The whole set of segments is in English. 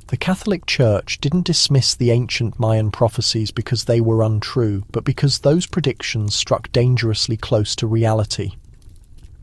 The Catholic Church didn't dismiss the ancient Mayan prophecies because they were untrue, but because those predictions struck dangerously close to reality.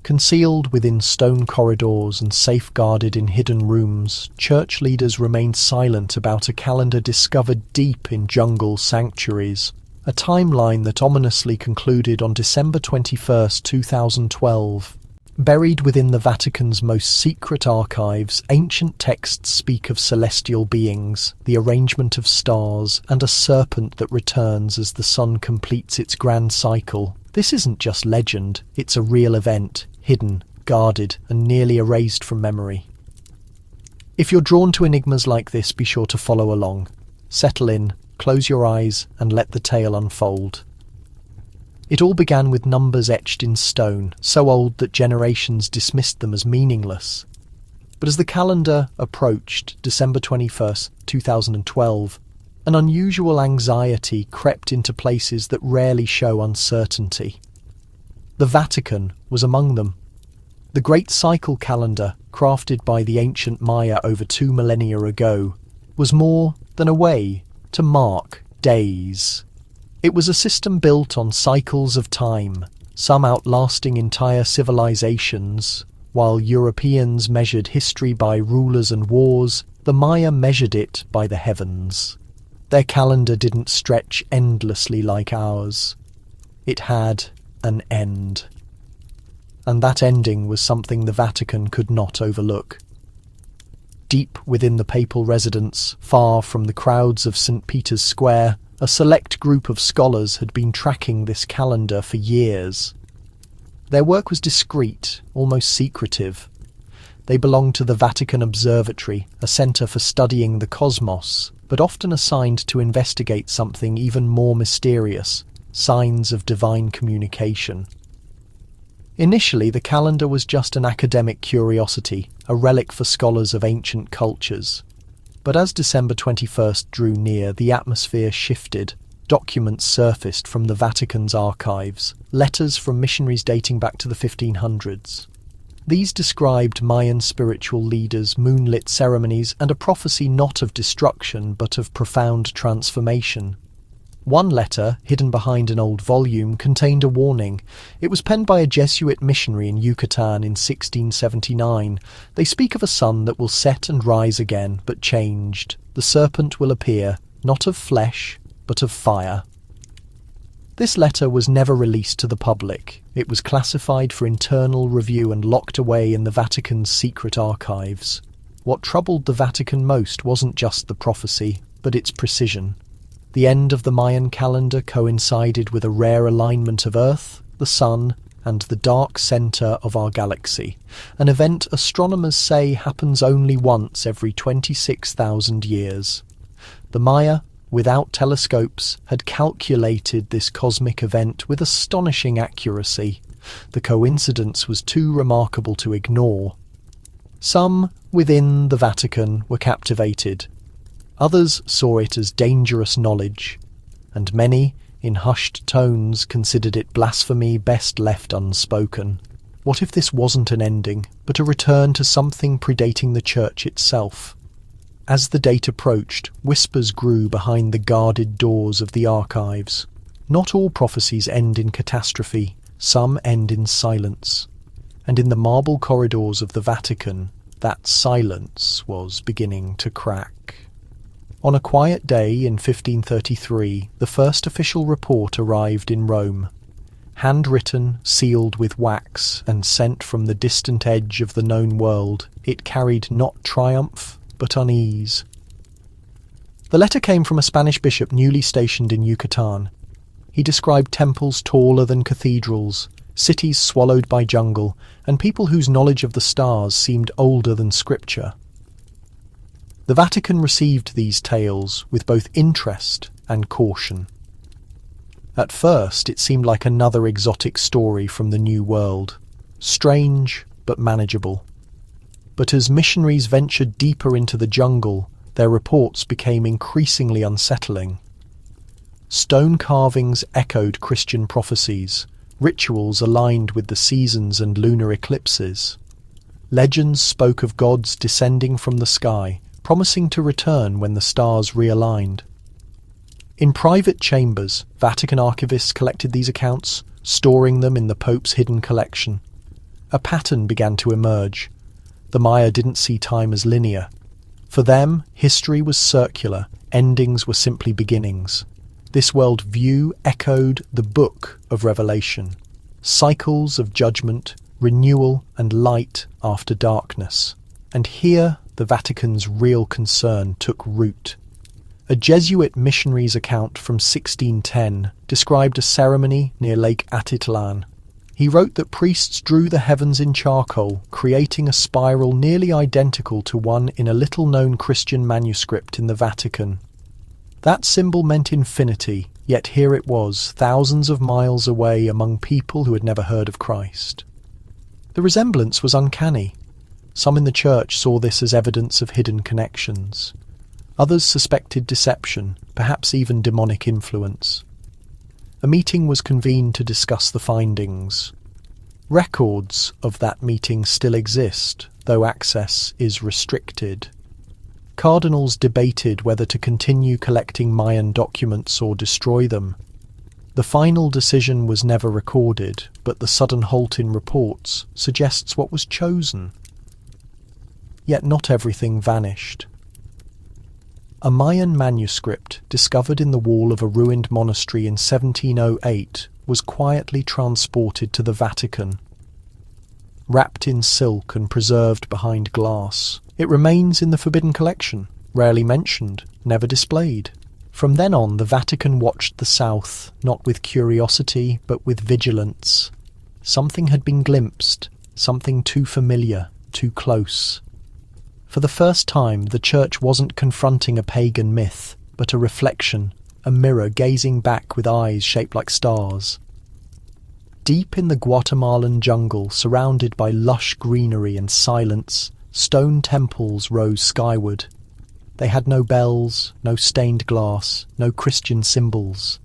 Concealed within stone corridors and safeguarded in hidden rooms, church leaders remained silent about a calendar discovered deep in jungle sanctuaries, a timeline that ominously concluded on December 21, 2012. Buried within the Vatican's most secret archives, ancient texts speak of celestial beings, the arrangement of stars, and a serpent that returns as the sun completes its grand cycle. This isn't just legend, it's a real event, hidden, guarded, and nearly erased from memory. If you're drawn to enigmas like this, be sure to follow along. Settle in, close your eyes, and let the tale unfold. It all began with numbers etched in stone, so old that generations dismissed them as meaningless. But as the calendar approached December 21st, 2012, an unusual anxiety crept into places that rarely show uncertainty. The Vatican was among them. The Great Cycle calendar, crafted by the ancient Maya over 2 millennia ago, was more than a way to mark days. It was a system built on cycles of time, some outlasting entire civilizations. While Europeans measured history by rulers and wars, the Maya measured it by the heavens. Their calendar didn't stretch endlessly like ours. It had an end. And that ending was something the Vatican could not overlook. Deep within the papal residence, far from the crowds of St. Peter's Square, a select group of scholars had been tracking this calendar for years. Their work was discreet, almost secretive. They belonged to the Vatican Observatory, a centre for studying the cosmos, but often assigned to investigate something even more mysterious, signs of divine communication. Initially, the calendar was just an academic curiosity, a relic for scholars of ancient cultures. But as December 21st drew near, the atmosphere shifted. Documents surfaced from the Vatican's archives, letters from missionaries dating back to the 1500s. These described Mayan spiritual leaders, moonlit ceremonies, and a prophecy not of destruction but of profound transformation. One letter, hidden behind an old volume, contained a warning. It was penned by a Jesuit missionary in Yucatan in 1679. They speak of a sun that will set and rise again, but changed. The serpent will appear, not of flesh, but of fire. This letter was never released to the public. It was classified for internal review and locked away in the Vatican's secret archives. What troubled the Vatican most wasn't just the prophecy, but its precision. The end of the Mayan calendar coincided with a rare alignment of Earth, the Sun, and the dark centre of our galaxy, an event astronomers say happens only once every 26,000 years. The Maya, without telescopes, had calculated this cosmic event with astonishing accuracy. The coincidence was too remarkable to ignore. Some within the Vatican were captivated. Others saw it as dangerous knowledge, and many, in hushed tones, considered it blasphemy best left unspoken. What if this wasn't an ending, but a return to something predating the Church itself? As the date approached, whispers grew behind the guarded doors of the archives. Not all prophecies end in catastrophe, some end in silence. And in the marble corridors of the Vatican, that silence was beginning to crack. On a quiet day in 1533, the first official report arrived in Rome. Handwritten, sealed with wax, and sent from the distant edge of the known world, it carried not triumph, but unease. The letter came from a Spanish bishop newly stationed in Yucatan. He described temples taller than cathedrals, cities swallowed by jungle, and people whose knowledge of the stars seemed older than scripture. The Vatican received these tales with both interest and caution. At first, it seemed like another exotic story from the New World, strange but manageable. But as missionaries ventured deeper into the jungle, their reports became increasingly unsettling. Stone carvings echoed Christian prophecies, rituals aligned with the seasons and lunar eclipses. Legends spoke of gods descending from the sky, promising to return when the stars realigned. In private chambers, Vatican archivists collected these accounts, storing them in the Pope's hidden collection. A pattern began to emerge. The Maya didn't see time as linear. For them, history was circular, endings were simply beginnings. This world view echoed the Book of Revelation, cycles of judgment, renewal and light after darkness. And here the Vatican's real concern took root. A Jesuit missionary's account from 1610 described a ceremony near Lake Atitlan. He wrote that priests drew the heavens in charcoal, creating a spiral nearly identical to one in a little-known Christian manuscript in the Vatican. That symbol meant infinity, yet here it was, thousands of miles away among people who had never heard of Christ. The resemblance was uncanny. Some in the church saw this as evidence of hidden connections. Others suspected deception, perhaps even demonic influence. A meeting was convened to discuss the findings. Records of that meeting still exist, though access is restricted. Cardinals debated whether to continue collecting Mayan documents or destroy them. The final decision was never recorded, but the sudden halt in reports suggests what was chosen. Yet not everything vanished. A Mayan manuscript discovered in the wall of a ruined monastery in 1708 was quietly transported to the Vatican. Wrapped in silk and preserved behind glass, it remains in the Forbidden Collection, rarely mentioned, never displayed. From then on, the Vatican watched the south, not with curiosity, but with vigilance. Something had been glimpsed, something too familiar, too close. For the first time, the Church wasn't confronting a pagan myth, but a reflection, a mirror gazing back with eyes shaped like stars. Deep in the Guatemalan jungle, surrounded by lush greenery and silence, stone temples rose skyward. They had no bells, no stained glass, no Christian symbols.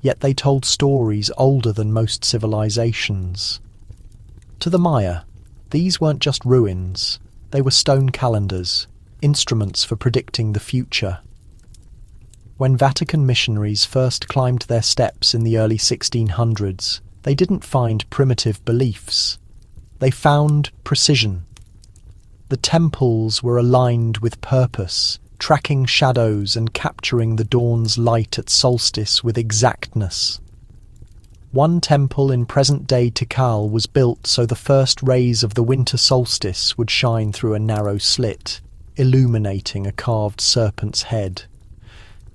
Yet they told stories older than most civilizations. To the Maya, these weren't just ruins. They were stone calendars, instruments for predicting the future. When Vatican missionaries first climbed their steps in the early 1600s, they didn't find primitive beliefs. They found precision. The temples were aligned with purpose, tracking shadows and capturing the dawn's light at solstice with exactness. One temple in present-day Tikal was built so the first rays of the winter solstice would shine through a narrow slit, illuminating a carved serpent's head.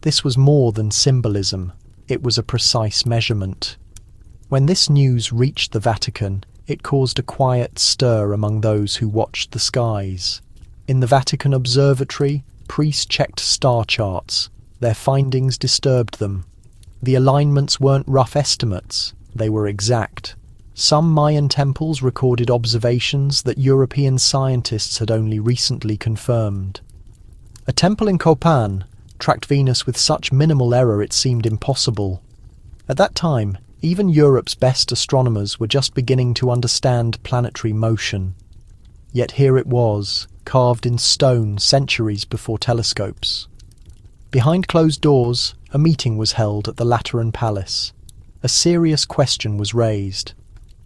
This was more than symbolism, it was a precise measurement. When this news reached the Vatican, it caused a quiet stir among those who watched the skies. In the Vatican Observatory, priests checked star charts. Their findings disturbed them. The alignments weren't rough estimates, they were exact. Some Mayan temples recorded observations that European scientists had only recently confirmed. A temple in Copan tracked Venus with such minimal error it seemed impossible. At that time, even Europe's best astronomers were just beginning to understand planetary motion. Yet here it was, carved in stone centuries before telescopes. Behind closed doors, a meeting was held at the Lateran Palace. A serious question was raised.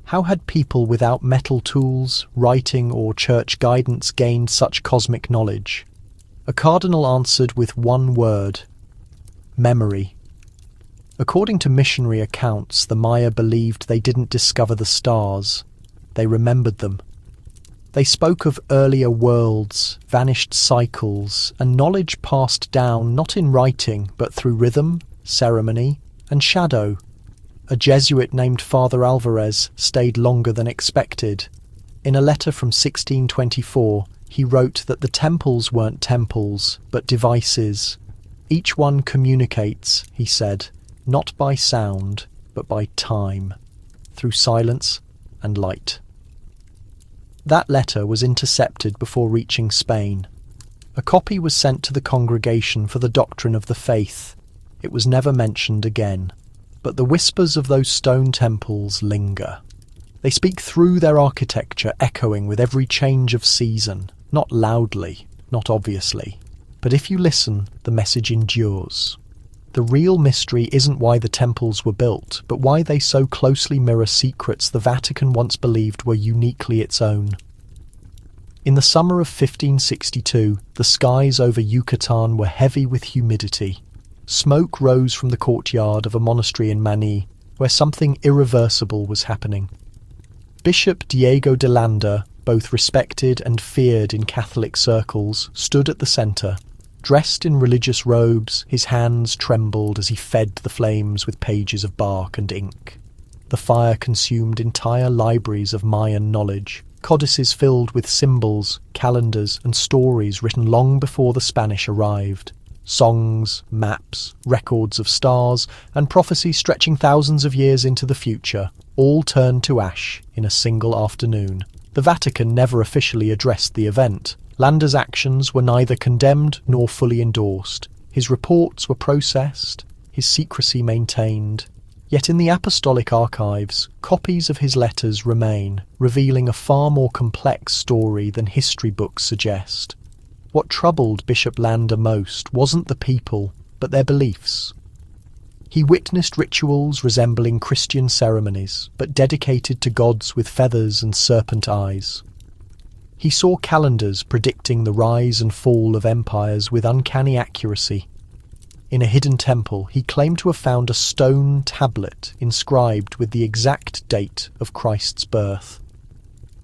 How had people without metal tools, writing or church guidance gained such cosmic knowledge? A cardinal answered with one word: memory. According to missionary accounts, the Maya believed they didn't discover the stars, they remembered them. They spoke of earlier worlds, vanished cycles, and knowledge passed down not in writing, but through rhythm, ceremony, and shadow. A Jesuit named Father Alvarez stayed longer than expected. In a letter from 1624, he wrote that the temples weren't temples, but devices. Each one communicates, he said, not by sound, but by time, through silence and light. That letter was intercepted before reaching Spain. A copy was sent to the Congregation for the Doctrine of the Faith. It was never mentioned again. But the whispers of those stone temples linger. They speak through their architecture, echoing with every change of season, not loudly, not obviously, But if you listen, the message endures. The real mystery isn't why the temples were built, but why they so closely mirror secrets the Vatican once believed were uniquely its own. In the summer of 1562, the skies over Yucatan were heavy with humidity. Smoke rose from the courtyard of a monastery in Mani, where something irreversible was happening. Bishop Diego de Landa, both respected and feared in Catholic circles, stood at the centre. Dressed in religious robes, his hands trembled as he fed the flames with pages of bark and ink. The fire consumed entire libraries of Mayan knowledge, codices filled with symbols, calendars, and stories written long before the Spanish arrived. Songs, maps, records of stars, and prophecies stretching thousands of years into the future, all turned to ash in a single afternoon. The Vatican never officially addressed the event. Landa's actions were neither condemned nor fully endorsed. His reports were processed, his secrecy maintained. Yet in the apostolic archives, copies of his letters remain, revealing a far more complex story than history books suggest. What troubled Bishop Landa most wasn't the people, but their beliefs. He witnessed rituals resembling Christian ceremonies, but dedicated to gods with feathers and serpent eyes. He saw calendars predicting the rise and fall of empires with uncanny accuracy. In a hidden temple, he claimed to have found a stone tablet inscribed with the exact date of Christ's birth.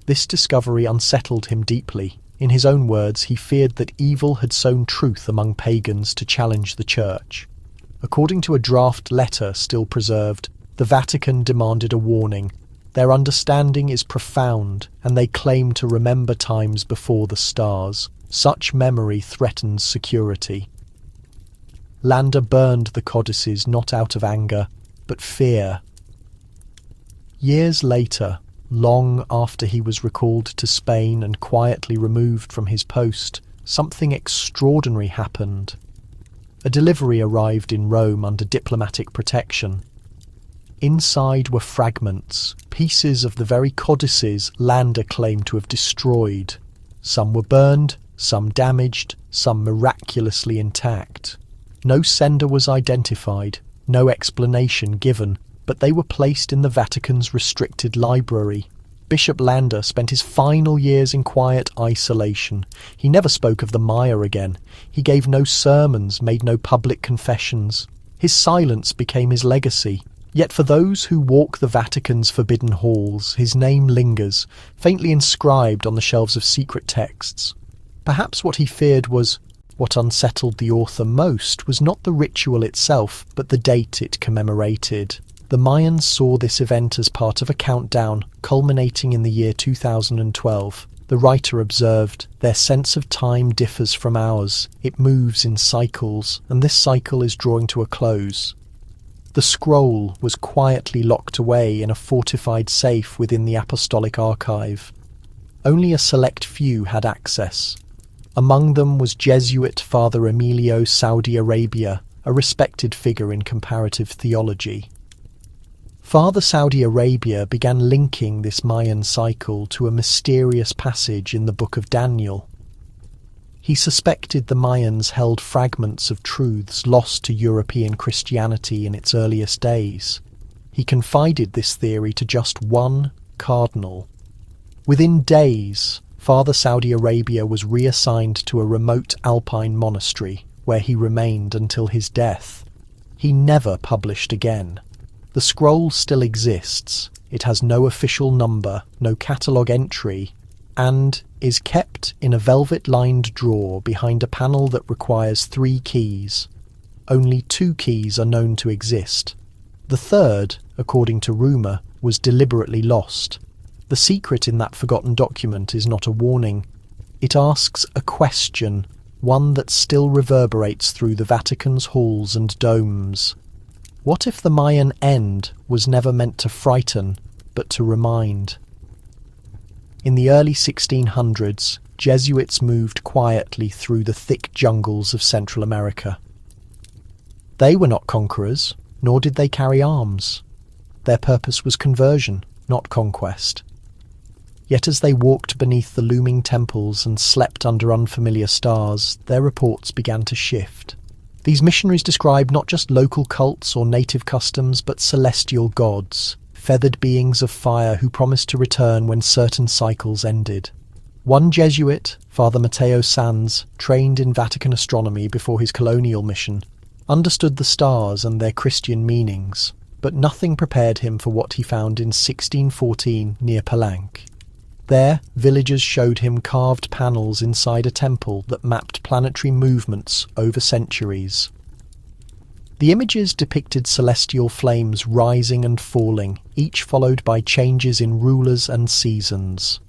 This discovery unsettled him deeply. In his own words, he feared that evil had sown truth among pagans to challenge the Church. According to a draft letter still preserved, the Vatican demanded a warning. Their understanding is profound, and they claim to remember times before the stars. Such memory threatens security. Landa burned the codices not out of anger, but fear. Years later, long after he was recalled to Spain and quietly removed from his post, something extraordinary happened. A delivery arrived in Rome under diplomatic protection. Inside were fragments, pieces of the very codices Landa claimed to have destroyed. Some were burned, some damaged, some miraculously intact. No sender was identified, no explanation given, but they were placed in the Vatican's restricted library. Bishop Landa spent his final years in quiet isolation. He never spoke of the Maya again. He gave no sermons, made no public confessions. His silence became his legacy. Yet for those who walk the Vatican's forbidden halls, his name lingers, faintly inscribed on the shelves of secret texts. Perhaps what he feared was, what unsettled the author most was not the ritual itself, but the date it commemorated. The Mayans saw this event as part of a countdown, culminating in the year 2012. The writer observed, "Their sense of time differs from ours. It moves in cycles, and this cycle is drawing to a close." The scroll was quietly locked away in a fortified safe within the apostolic archive. Only a select few had access. Among them was Jesuit Father Emilio Saudi Arabia, a respected figure in comparative theology. Father Saudi Arabia began linking this Mayan cycle to a mysterious passage in the Book of Daniel. He suspected the Mayans held fragments of truths lost to European Christianity in its earliest days. He confided this theory to just one cardinal. Within days, Father Saudi Arabia was reassigned to a remote alpine monastery, where he remained until his death. He never published again. The scroll still exists. It has no official number, no catalogue entry, and is kept in a velvet-lined drawer behind a panel that requires 3 keys. Only 2 keys are known to exist. The third, according to rumour, was deliberately lost. The secret in that forgotten document is not a warning. It asks a question, one that still reverberates through the Vatican's halls and domes. What if the Mayan end was never meant to frighten, but to remind? In the early 1600s, Jesuits moved quietly through the thick jungles of Central America. They were not conquerors, nor did they carry arms. Their purpose was conversion, not conquest. Yet as they walked beneath the looming temples and slept under unfamiliar stars, their reports began to shift. These missionaries described not just local cults or native customs, but celestial gods, feathered beings of fire who promised to return when certain cycles ended. One Jesuit, Father Matteo Sanz, trained in Vatican astronomy before his colonial mission, understood the stars and their Christian meanings, but nothing prepared him for what he found in 1614 near Palenque. There, villagers showed him carved panels inside a temple that mapped planetary movements over centuries. The images depicted celestial flames rising and falling, each followed by changes in rulers and seasons.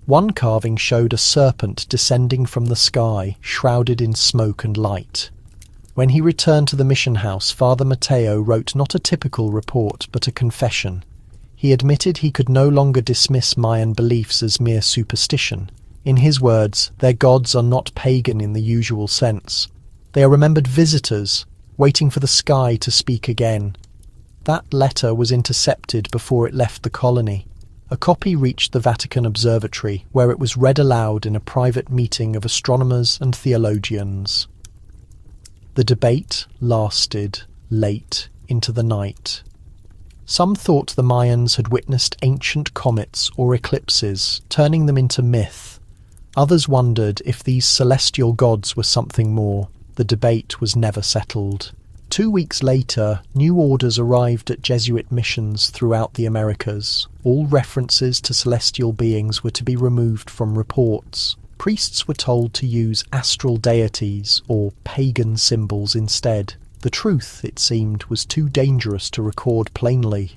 One carving showed a serpent descending from the sky, shrouded in smoke and light. When he returned to the mission house, Father Matteo wrote not a typical report, but a confession. He admitted he could no longer dismiss Mayan beliefs as mere superstition. In his words, their gods are not pagan in the usual sense. They are remembered visitors, waiting for the sky to speak again. That letter was intercepted before it left the colony. A copy reached the Vatican Observatory, where it was read aloud in a private meeting of astronomers and theologians. The debate lasted late into the night. Some thought the Mayans had witnessed ancient comets or eclipses, turning them into myth. Others wondered if these celestial gods were something more. The debate was never settled. 2 weeks later, new orders arrived at Jesuit missions throughout the Americas. All references to celestial beings were to be removed from reports. Priests were told to use astral deities or pagan symbols instead. The truth, it seemed, was too dangerous to record plainly.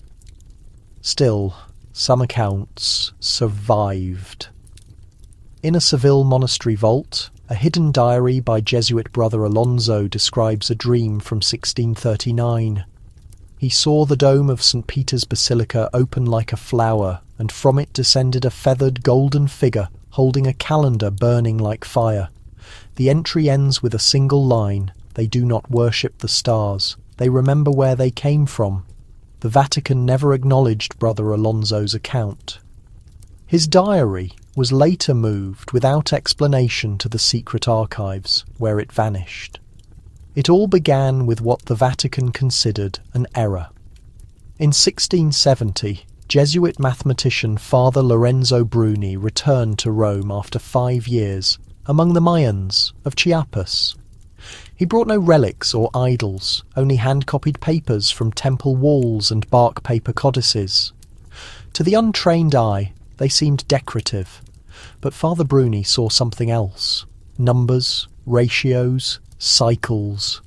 Still, some accounts survived. In a Seville monastery vault, a hidden diary by Jesuit brother Alonso describes a dream from 1639. He saw the dome of St. Peter's Basilica open like a flower, and from it descended a feathered golden figure holding a calendar burning like fire. The entry ends with a single line: "They do not worship the stars. They remember where they came from." The Vatican never acknowledged Brother Alonso's account. His diary was later moved without explanation to the secret archives, where it vanished. It all began with what the Vatican considered an error. In 1670, Jesuit mathematician Father Lorenzo Bruni returned to Rome after 5 years, among the Mayans of Chiapas. He brought no relics or idols, only hand-copied papers from temple walls and bark paper codices. To the untrained eye, they seemed decorative, but Father Bruni saw something else: numbers, ratios, cycles.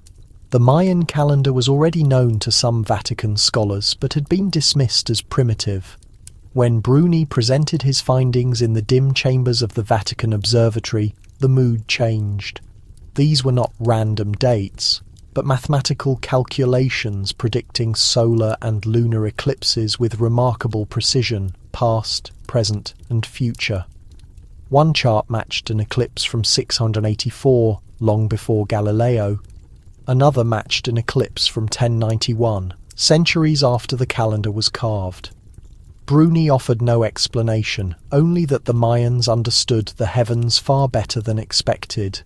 The Mayan calendar was already known to some Vatican scholars, but had been dismissed as primitive. When Bruni presented his findings in the dim chambers of the Vatican Observatory, the mood changed. These were not random dates, but mathematical calculations predicting solar and lunar eclipses with remarkable precision, past, present, and future. One chart matched an eclipse from 684, long before Galileo. Another matched an eclipse from 1091, centuries after the calendar was carved. Bruni offered no explanation, only that the Mayans understood the heavens far better than expected.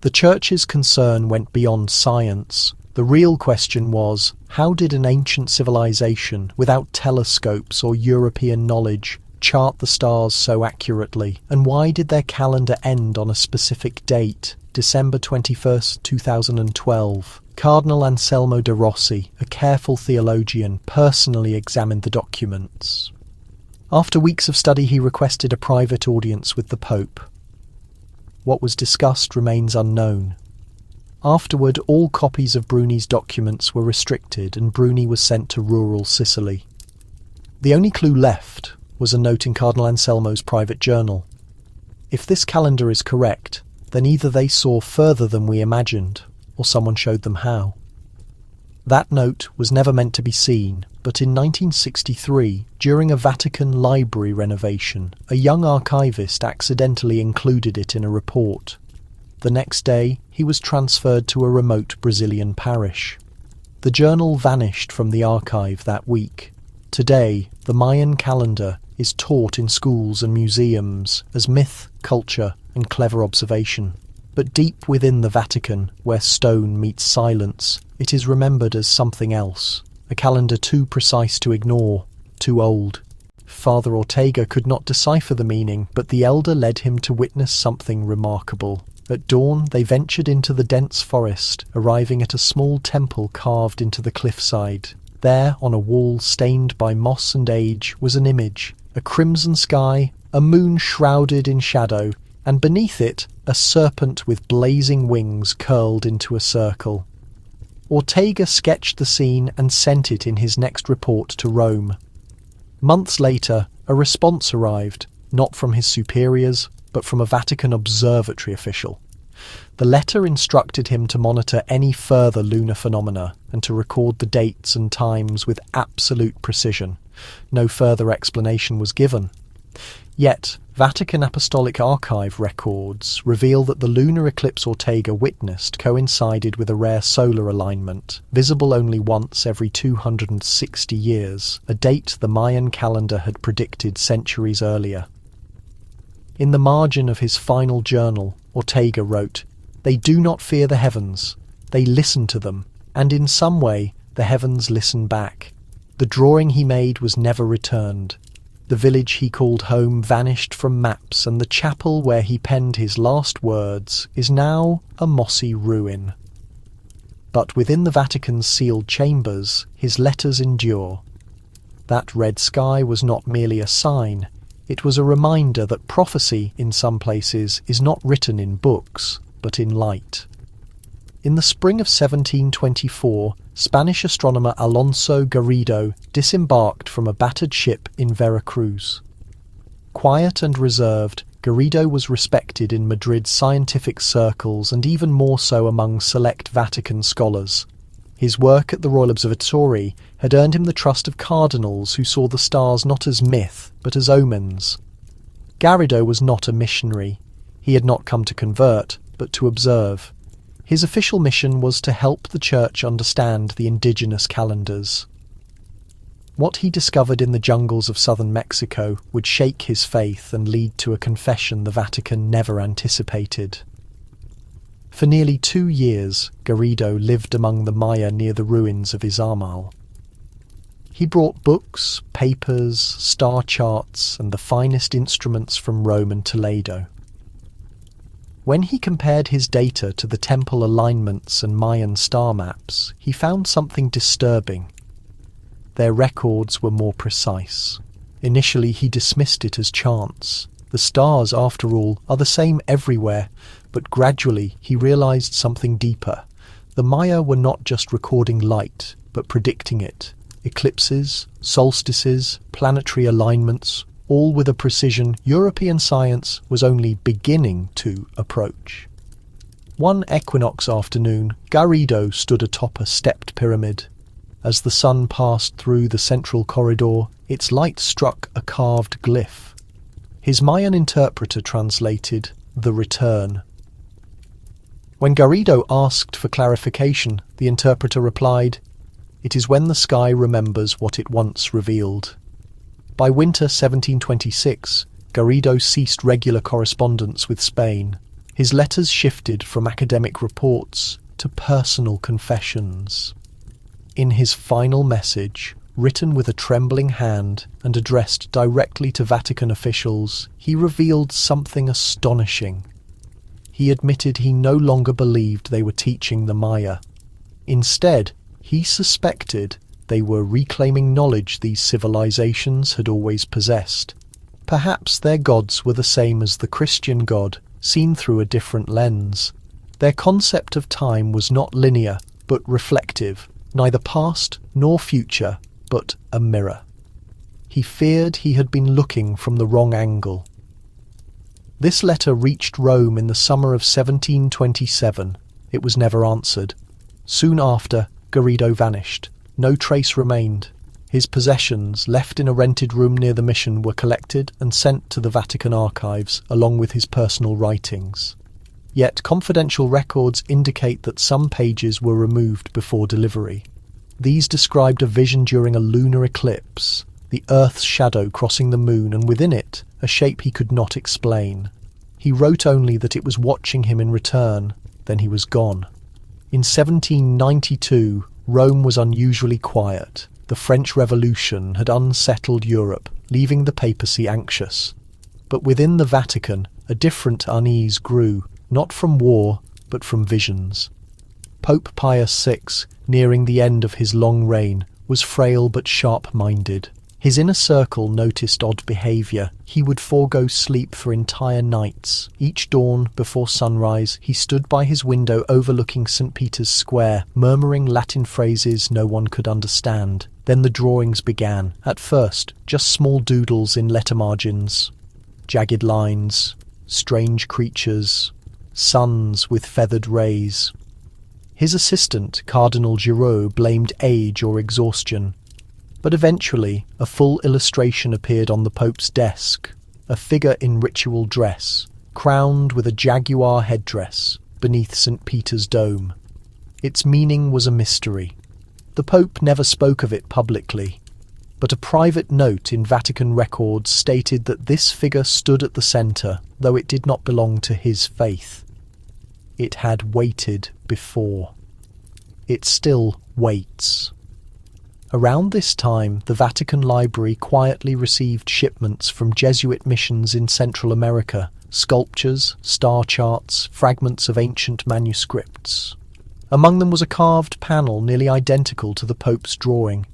The Church's concern went beyond science. The real question was, how did an ancient civilization, without telescopes or European knowledge, chart the stars so accurately, and why did their calendar end on a specific date, December 21st, 2012? Cardinal Anselmo de Rossi, a careful theologian, personally examined the documents. After weeks of study, he requested a private audience with the Pope. What was discussed remains unknown. Afterward, all copies of Bruni's documents were restricted and Bruni was sent to rural Sicily. The only clue left was a note in Cardinal Anselmo's private journal. If this calendar is correct, then either they saw further than we imagined, or someone showed them how. That note was never meant to be seen, but in 1963, during a Vatican library renovation, a young archivist accidentally included it in a report. The next day, he was transferred to a remote Brazilian parish. The journal vanished from the archive that week. Today, the Mayan calendar is taught in schools and museums as myth, culture, and clever observation. But deep within the Vatican, where stone meets silence, it is remembered as something else, a calendar too precise to ignore, too old. Father Ortega could not decipher the meaning, but the elder led him to witness something remarkable. At dawn, they ventured into the dense forest, arriving at a small temple carved into the cliffside. There, on a wall stained by moss and age, was an image, a crimson sky, a moon shrouded in shadow, and beneath it, a serpent with blazing wings curled into a circle. Ortega sketched the scene and sent it in his next report to Rome. Months later, a response arrived, not from his superiors, but from a Vatican observatory official. The letter instructed him to monitor any further lunar phenomena and to record the dates and times with absolute precision. No further explanation was given. Yet, Vatican Apostolic Archive records reveal that the lunar eclipse Ortega witnessed coincided with a rare solar alignment, visible only once every 260 years, a date the Mayan calendar had predicted centuries earlier. In the margin of his final journal, Ortega wrote, "They do not fear the heavens, they listen to them, and in some way the heavens listen back." The drawing he made was never returned. The village he called home vanished from maps, and the chapel where he penned his last words is now a mossy ruin. But within the Vatican's sealed chambers, his letters endure. That red sky was not merely a sign, it was a reminder that prophecy, in some places, is not written in books, but in light. In the spring of 1724, Spanish astronomer Alonso Garrido disembarked from a battered ship in Veracruz. Quiet and reserved, Garrido was respected in Madrid's scientific circles and even more so among select Vatican scholars. His work at the Royal Observatory had earned him the trust of cardinals who saw the stars not as myth, but as omens. Garrido was not a missionary. He had not come to convert, but to observe. His official mission was to help the Church understand the indigenous calendars. What he discovered in the jungles of southern Mexico would shake his faith and lead to a confession the Vatican never anticipated. For nearly 2 years, Garrido lived among the Maya near the ruins of Izamal. He brought books, papers, star charts, and the finest instruments from Rome and Toledo. When he compared his data to the temple alignments and Mayan star maps, he found something disturbing. Their records were more precise. Initially, he dismissed it as chance. The stars, after all, are the same everywhere, but gradually he realized something deeper. The Maya were not just recording light, but predicting it. Eclipses, solstices, planetary alignments, all with a precision European science was only beginning to approach. One equinox afternoon, Garrido stood atop a stepped pyramid. As the sun passed through the central corridor, its light struck a carved glyph. His Mayan interpreter translated, "The Return." When Garrido asked for clarification, the interpreter replied, "It is when the sky remembers what it once revealed." By winter 1726, Garrido ceased regular correspondence with Spain. His letters shifted from academic reports to personal confessions. In his final message, written with a trembling hand and addressed directly to Vatican officials, he revealed something astonishing. He admitted he no longer believed they were teaching the Maya. Instead, he suspected they were reclaiming knowledge these civilizations had always possessed. Perhaps their gods were the same as the Christian God, seen through a different lens. Their concept of time was not linear, but reflective, neither past nor future, but a mirror. He feared he had been looking from the wrong angle. This letter reached Rome in the summer of 1727. It was never answered. Soon after, Garrido vanished. No trace remained. His possessions, left in a rented room near the mission, were collected and sent to the Vatican archives, along with his personal writings. Yet confidential records indicate that some pages were removed before delivery. These described a vision during a lunar eclipse, the Earth's shadow crossing the moon, and within it, a shape he could not explain. He wrote only that it was watching him in return, then he was gone. In 1792, Rome was unusually quiet. The French Revolution had unsettled Europe, leaving the papacy anxious. But within the Vatican, a different unease grew, not from war, but from visions. Pope Pius VI, nearing the end of his long reign, was frail but sharp-minded. His inner circle noticed odd behaviour. He would forego sleep for entire nights. Each dawn, before sunrise, he stood by his window overlooking St. Peter's Square, murmuring Latin phrases no one could understand. Then the drawings began. At first, just small doodles in letter margins. Jagged lines, strange creatures, suns with feathered rays. His assistant, Cardinal Giraud, blamed age or exhaustion. But eventually, a full illustration appeared on the Pope's desk, a figure in ritual dress, crowned with a jaguar headdress, beneath St. Peter's dome. Its meaning was a mystery. The Pope never spoke of it publicly, but a private note in Vatican records stated that this figure stood at the centre, though it did not belong to his faith. It had waited before. It still waits. Around this time, the Vatican Library quietly received shipments from Jesuit missions in Central America, sculptures, star charts, fragments of ancient manuscripts. Among them was a carved panel nearly identical to the Pope's drawing.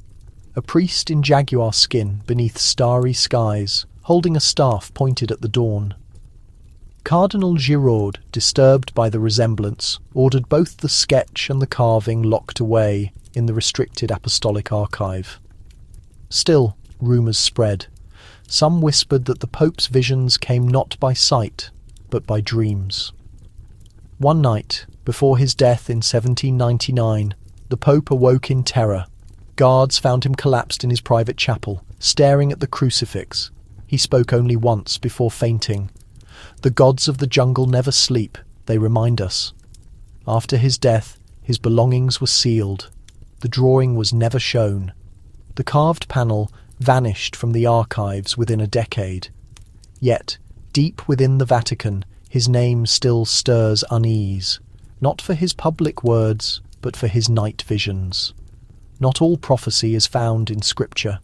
A priest in jaguar skin beneath starry skies, holding a staff pointed at the dawn. Cardinal Giraud, disturbed by the resemblance, ordered both the sketch and the carving locked away in the restricted apostolic archive. Still, rumours spread. Some whispered that the Pope's visions came not by sight, but by dreams. One night, before his death in 1799, the Pope awoke in terror. Guards found him collapsed in his private chapel, staring at the crucifix. He spoke only once before fainting. The gods of the jungle never sleep, they remind us. After his death, his belongings were sealed. The drawing was never shown. The carved panel vanished from the archives within a decade. Yet, deep within the Vatican, his name still stirs unease, not for his public words, but for his night visions. Not all prophecy is found in Scripture.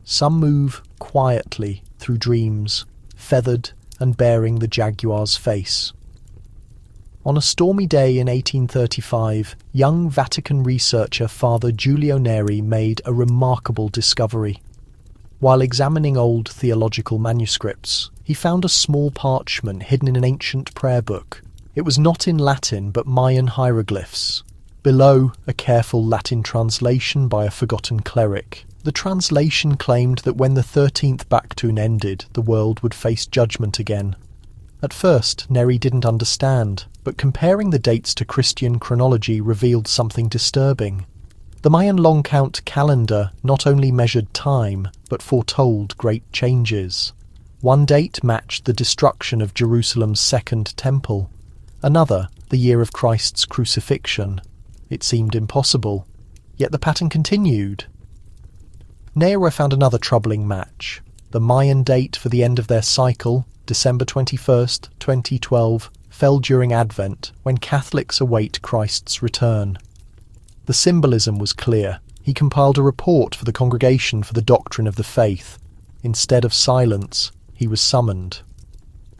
Some move quietly through dreams, feathered and bearing the jaguar's face. On a stormy day in 1835, young Vatican researcher Father Giulio Neri made a remarkable discovery. While examining old theological manuscripts, he found a small parchment hidden in an ancient prayer book. It was not in Latin, but Mayan hieroglyphs. Below, a careful Latin translation by a forgotten cleric. The translation claimed that when the 13th Baktun ended, the world would face judgment again. At first, Neri didn't understand, but comparing the dates to Christian chronology revealed something disturbing. The Mayan long count calendar not only measured time, but foretold great changes. One date matched the destruction of Jerusalem's second temple. Another, the year of Christ's crucifixion. It seemed impossible, yet the pattern continued. Neri found another troubling match. The Mayan date for the end of their cycle, December 21st, 2012, fell during Advent, when Catholics await Christ's return. The symbolism was clear. He compiled a report for the Congregation for the Doctrine of the Faith. Instead of silence, he was summoned.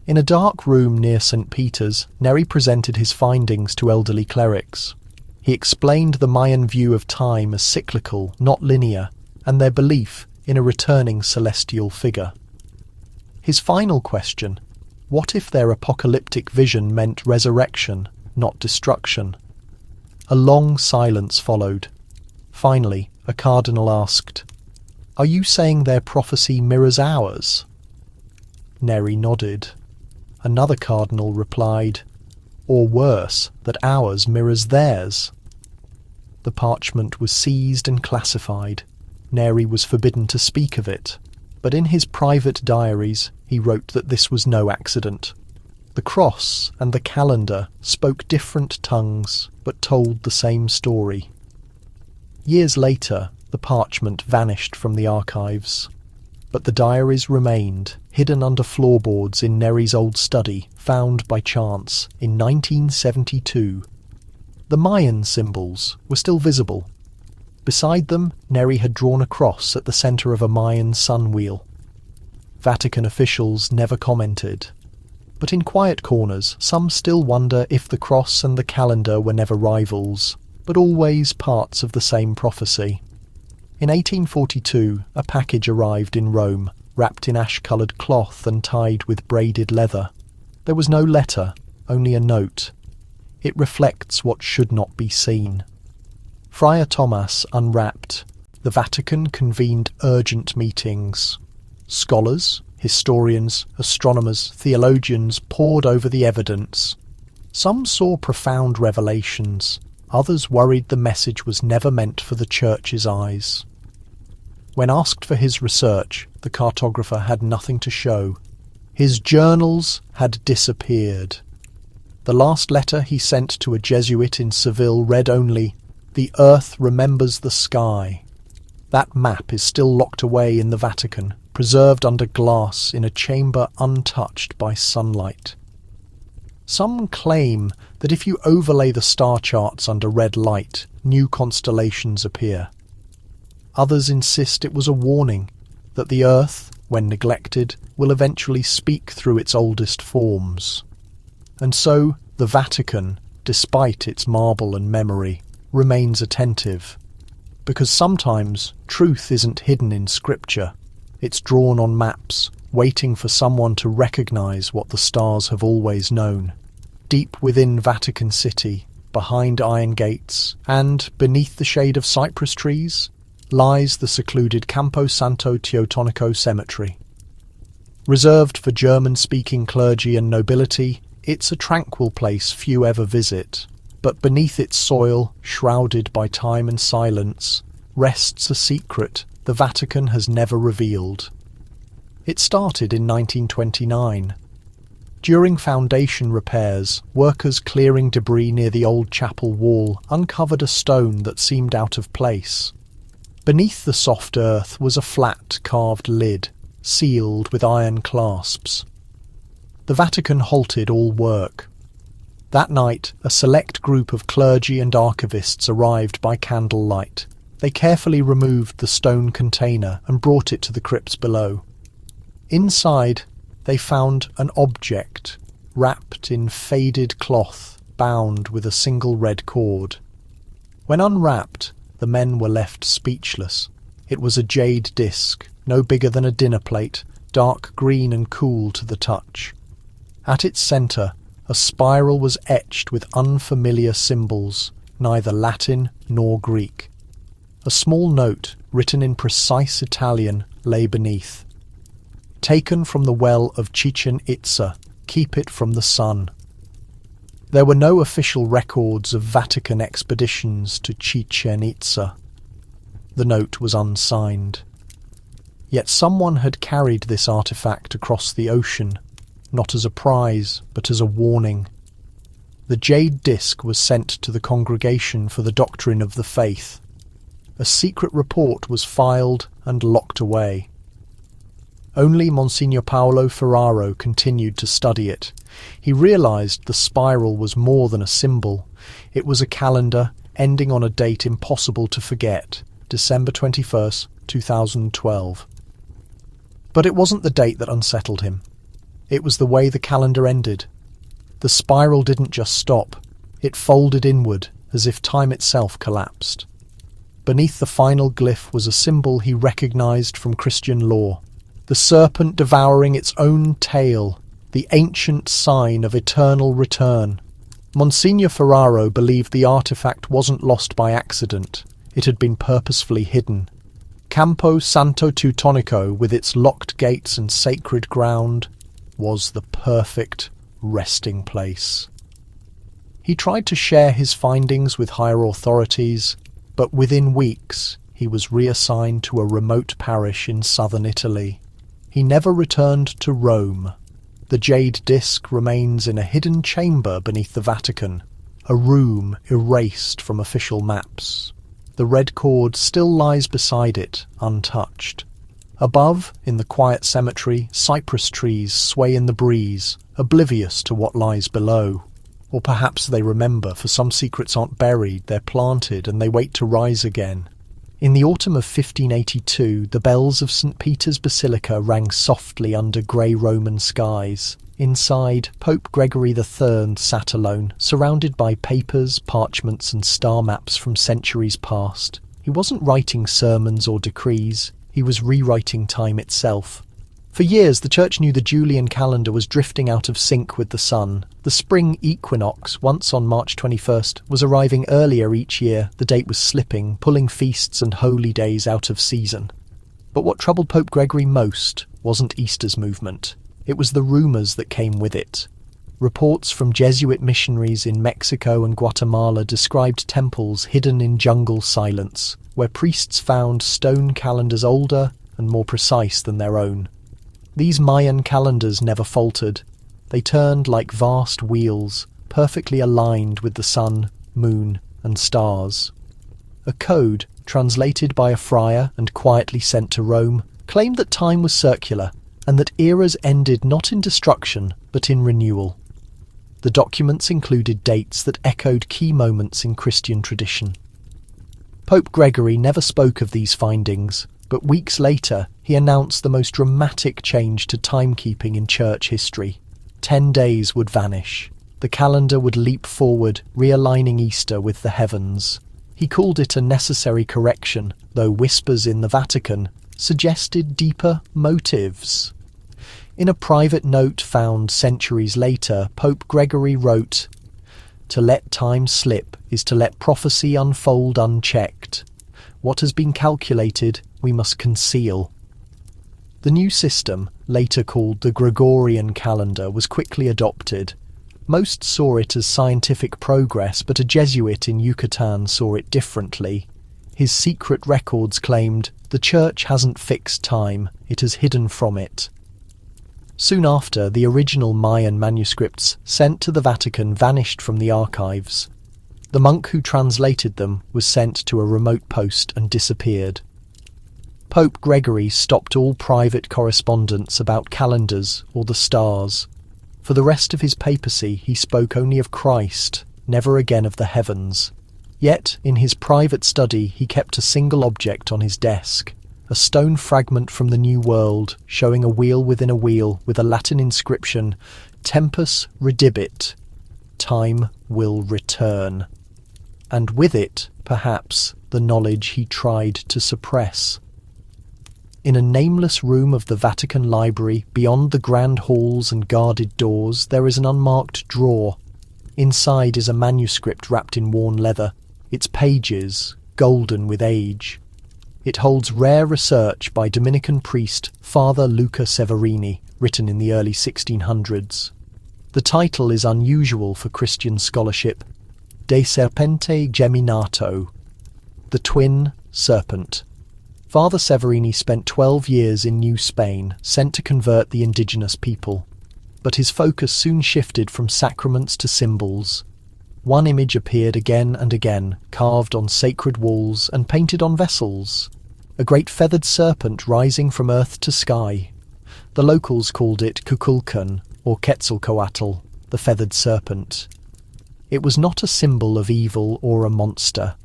In a dark room near St. Peter's, Neri presented his findings to elderly clerics. He explained the Mayan view of time as cyclical, not linear, and their belief in a returning celestial figure. His final question, what if their apocalyptic vision meant resurrection, not destruction? A long silence followed. Finally, a cardinal asked, "Are you saying their prophecy mirrors ours?" Neri nodded. Another cardinal replied, "Or worse, that ours mirrors theirs." The parchment was seized and classified. Neri was forbidden to speak of it, but in his private diaries he wrote that this was no accident. The cross and the calendar spoke different tongues, but told the same story. Years later, the parchment vanished from the archives. but the diaries remained, hidden under floorboards in Neri's old study, found by chance in 1972. The Mayan symbols were still visible. Beside them, Neri had drawn a cross at the centre of a Mayan sun wheel. Vatican officials never commented, but in quiet corners some still wonder if the cross and the calendar were never rivals, but always parts of the same prophecy. In 1842, a package arrived in Rome, wrapped in ash-coloured cloth and tied with braided leather. There was no letter, only a note. It reflects what should not be seen. Friar Thomas unwrapped. The Vatican convened urgent meetings. Scholars, historians, astronomers, theologians pored over the evidence. Some saw profound revelations. Others worried the message was never meant for the Church's eyes. When asked for his research, the cartographer had nothing to show. His journals had disappeared. The last letter he sent to a Jesuit in Seville read only, "The earth remembers the sky." That map is still locked away in the Vatican, preserved under glass in a chamber untouched by sunlight. Some claim that if you overlay the star charts under red light, new constellations appear. Others insist it was a warning that the Earth, when neglected, will eventually speak through its oldest forms. And so the Vatican, despite its marble and memory, remains attentive. Because sometimes truth isn't hidden in scripture, it's drawn on maps, waiting for someone to recognize what the stars have always known. Deep within Vatican City, behind iron gates, and beneath the shade of cypress trees, lies the secluded Campo Santo Teotonico Cemetery. Reserved for German-speaking clergy and nobility, it's a tranquil place few ever visit. But beneath its soil, shrouded by time and silence, rests a secret the Vatican has never revealed. It started in 1929. During foundation repairs, workers clearing debris near the old chapel wall uncovered a stone that seemed out of place. Beneath the soft earth was a flat, carved lid, sealed with iron clasps. The Vatican halted all work. That night, a select group of clergy and archivists arrived by candlelight. They carefully removed the stone container and brought it to the crypts below. Inside, they found an object, wrapped in faded cloth, bound with a single red cord. When unwrapped, the men were left speechless. It was a jade disc, no bigger than a dinner plate, dark green and cool to the touch. At its centre, a spiral was etched with unfamiliar symbols, neither Latin nor Greek. A small note, written in precise Italian, lay beneath. Taken from the well of Chichen Itza, keep it from the sun. There were no official records of Vatican expeditions to Chichen Itza. The note was unsigned. Yet someone had carried this artifact across the ocean, not as a prize, but as a warning. The jade disc was sent to the Congregation for the Doctrine of the Faith. A secret report was filed and locked away. Only Monsignor Paolo Ferraro continued to study it. He realized the spiral was more than a symbol. It was a calendar ending on a date impossible to forget, December 21st, 2012. But it wasn't the date that unsettled him. It was the way the calendar ended. The spiral didn't just stop. It folded inward, as if time itself collapsed. Beneath the final glyph was a symbol he recognized from Christian law. The serpent devouring its own tail, the ancient sign of eternal return. Monsignor Ferraro believed the artifact wasn't lost by accident. It had been purposefully hidden. Campo Santo Teutonico, with its locked gates and sacred ground, was the perfect resting place. He tried to share his findings with higher authorities, but within weeks he was reassigned to a remote parish in southern Italy. He never returned to Rome. The jade disc remains in a hidden chamber beneath the Vatican, a room erased from official maps. The red cord still lies beside it, untouched. Above, in the quiet cemetery, cypress trees sway in the breeze, oblivious to what lies below. Or perhaps they remember, for some secrets aren't buried, they're planted, and they wait to rise again. In the autumn of 1582, the bells of St. Peter's Basilica rang softly under grey Roman skies. Inside, Pope Gregory III sat alone, surrounded by papers, parchments, and star maps from centuries past. He wasn't writing sermons or decrees. He was rewriting time itself. For years, the Church knew the Julian calendar was drifting out of sync with the sun. The spring equinox, once on March 21st, was arriving earlier each year. The date was slipping, pulling feasts and holy days out of season. But what troubled Pope Gregory most wasn't Easter's movement. It was the rumours that came with it. Reports from Jesuit missionaries in Mexico and Guatemala described temples hidden in jungle silence, where priests found stone calendars older and more precise than their own. These Mayan calendars never faltered. They turned like vast wheels, perfectly aligned with the sun, moon, and stars. A code, translated by a friar and quietly sent to Rome, claimed that time was circular and that eras ended not in destruction but in renewal. The documents included dates that echoed key moments in Christian tradition. Pope Gregory never spoke of these findings, but weeks later he announced the most dramatic change to timekeeping in church history. 10 days would vanish. The calendar would leap forward, realigning Easter with the heavens. He called it a necessary correction, though whispers in the Vatican suggested deeper motives. In a private note found centuries later, Pope Gregory wrote, "To let time slip is to let prophecy unfold unchecked. What has been calculated, we must conceal." The new system, later called the Gregorian calendar, was quickly adopted. Most saw it as scientific progress, but a Jesuit in Yucatan saw it differently. His secret records claimed, "The Church hasn't fixed time, it has hidden from it." Soon after, the original Mayan manuscripts sent to the Vatican vanished from the archives. The monk who translated them was sent to a remote post and disappeared. Pope Gregory stopped all private correspondence about calendars or the stars. For the rest of his papacy, he spoke only of Christ, never again of the heavens. Yet, in his private study, he kept a single object on his desk, a stone fragment from the New World, showing a wheel within a wheel with a Latin inscription, Tempus redibit, time will return. And with it, perhaps, the knowledge he tried to suppress. In a nameless room of the Vatican Library, beyond the grand halls and guarded doors, there is an unmarked drawer. Inside is a manuscript wrapped in worn leather, its pages golden with age. It holds rare research by Dominican priest Father Luca Severini, written in the early 1600s. The title is unusual for Christian scholarship, De Serpente Geminato, the twin serpent. Father Severini spent 12 years in New Spain, sent to convert the indigenous people. But his focus soon shifted from sacraments to symbols. One image appeared again and again, carved on sacred walls and painted on vessels. A great feathered serpent rising from earth to sky. The locals called it Kukulkan, or Quetzalcoatl, the feathered serpent. It was not a symbol of evil or a monster.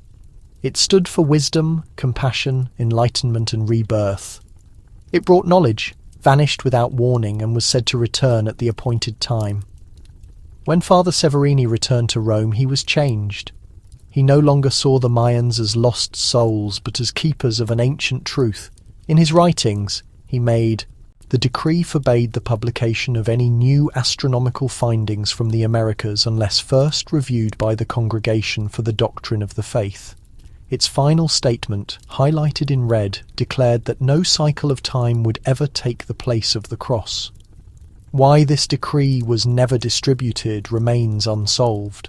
It stood for wisdom, compassion, enlightenment and rebirth. It brought knowledge, vanished without warning, and was said to return at the appointed time. When Father Severini returned to Rome, he was changed. He no longer saw the Mayans as lost souls, but as keepers of an ancient truth. In his writings, he made, "The decree forbade the publication of any new astronomical findings from the Americas unless first reviewed by the Congregation for the Doctrine of the Faith." Its final statement, highlighted in red, declared that no cycle of time would ever take the place of the cross. Why this decree was never distributed remains unsolved.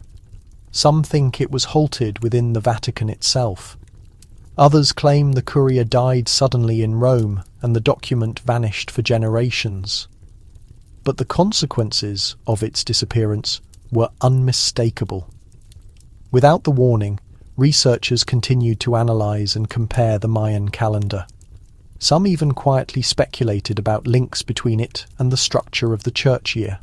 Some think it was halted within the Vatican itself. Others claim the courier died suddenly in Rome and the document vanished for generations. But the consequences of its disappearance were unmistakable. Without the warning, researchers continued to analyze and compare the Mayan calendar. Some even quietly speculated about links between it and the structure of the church year.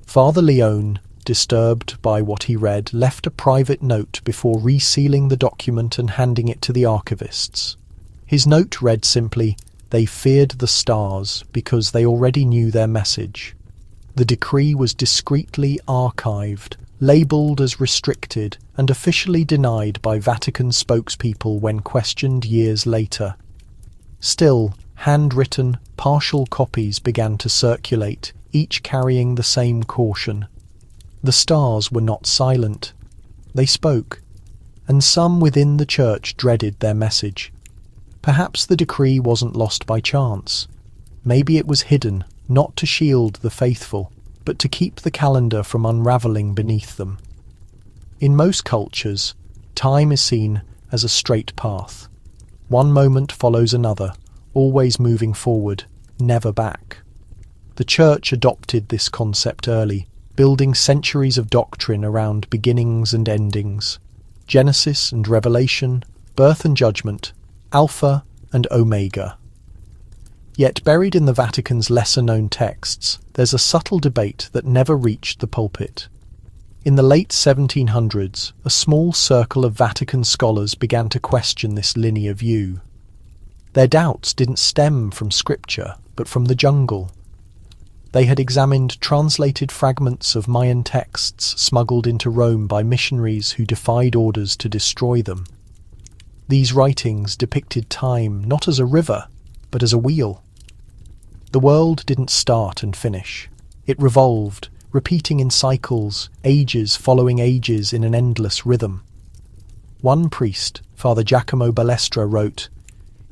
Father Leone, disturbed by what he read, left a private note before resealing the document and handing it to the archivists. His note read simply, "They feared the stars because they already knew their message." The decree was discreetly archived, labelled as restricted, and officially denied by Vatican spokespeople when questioned years later. Still, handwritten, partial copies began to circulate, each carrying the same caution. The stars were not silent. They spoke, and some within the church dreaded their message. Perhaps the decree wasn't lost by chance. Maybe it was hidden, not to shield the faithful, but to keep the calendar from unravelling beneath them. In most cultures, time is seen as a straight path. One moment follows another, always moving forward, never back. The Church adopted this concept early, building centuries of doctrine around beginnings and endings, Genesis and Revelation, birth and judgment, Alpha and Omega. Yet buried in the Vatican's lesser-known texts, there's a subtle debate that never reached the pulpit. In the late 1700s, a small circle of Vatican scholars began to question this linear view. Their doubts didn't stem from scripture, but from the jungle. They had examined translated fragments of Mayan texts smuggled into Rome by missionaries who defied orders to destroy them. These writings depicted time not as a river, but as a wheel. The world didn't start and finish. It revolved, repeating in cycles, ages following ages in an endless rhythm. One priest, Father Giacomo Balestra, wrote,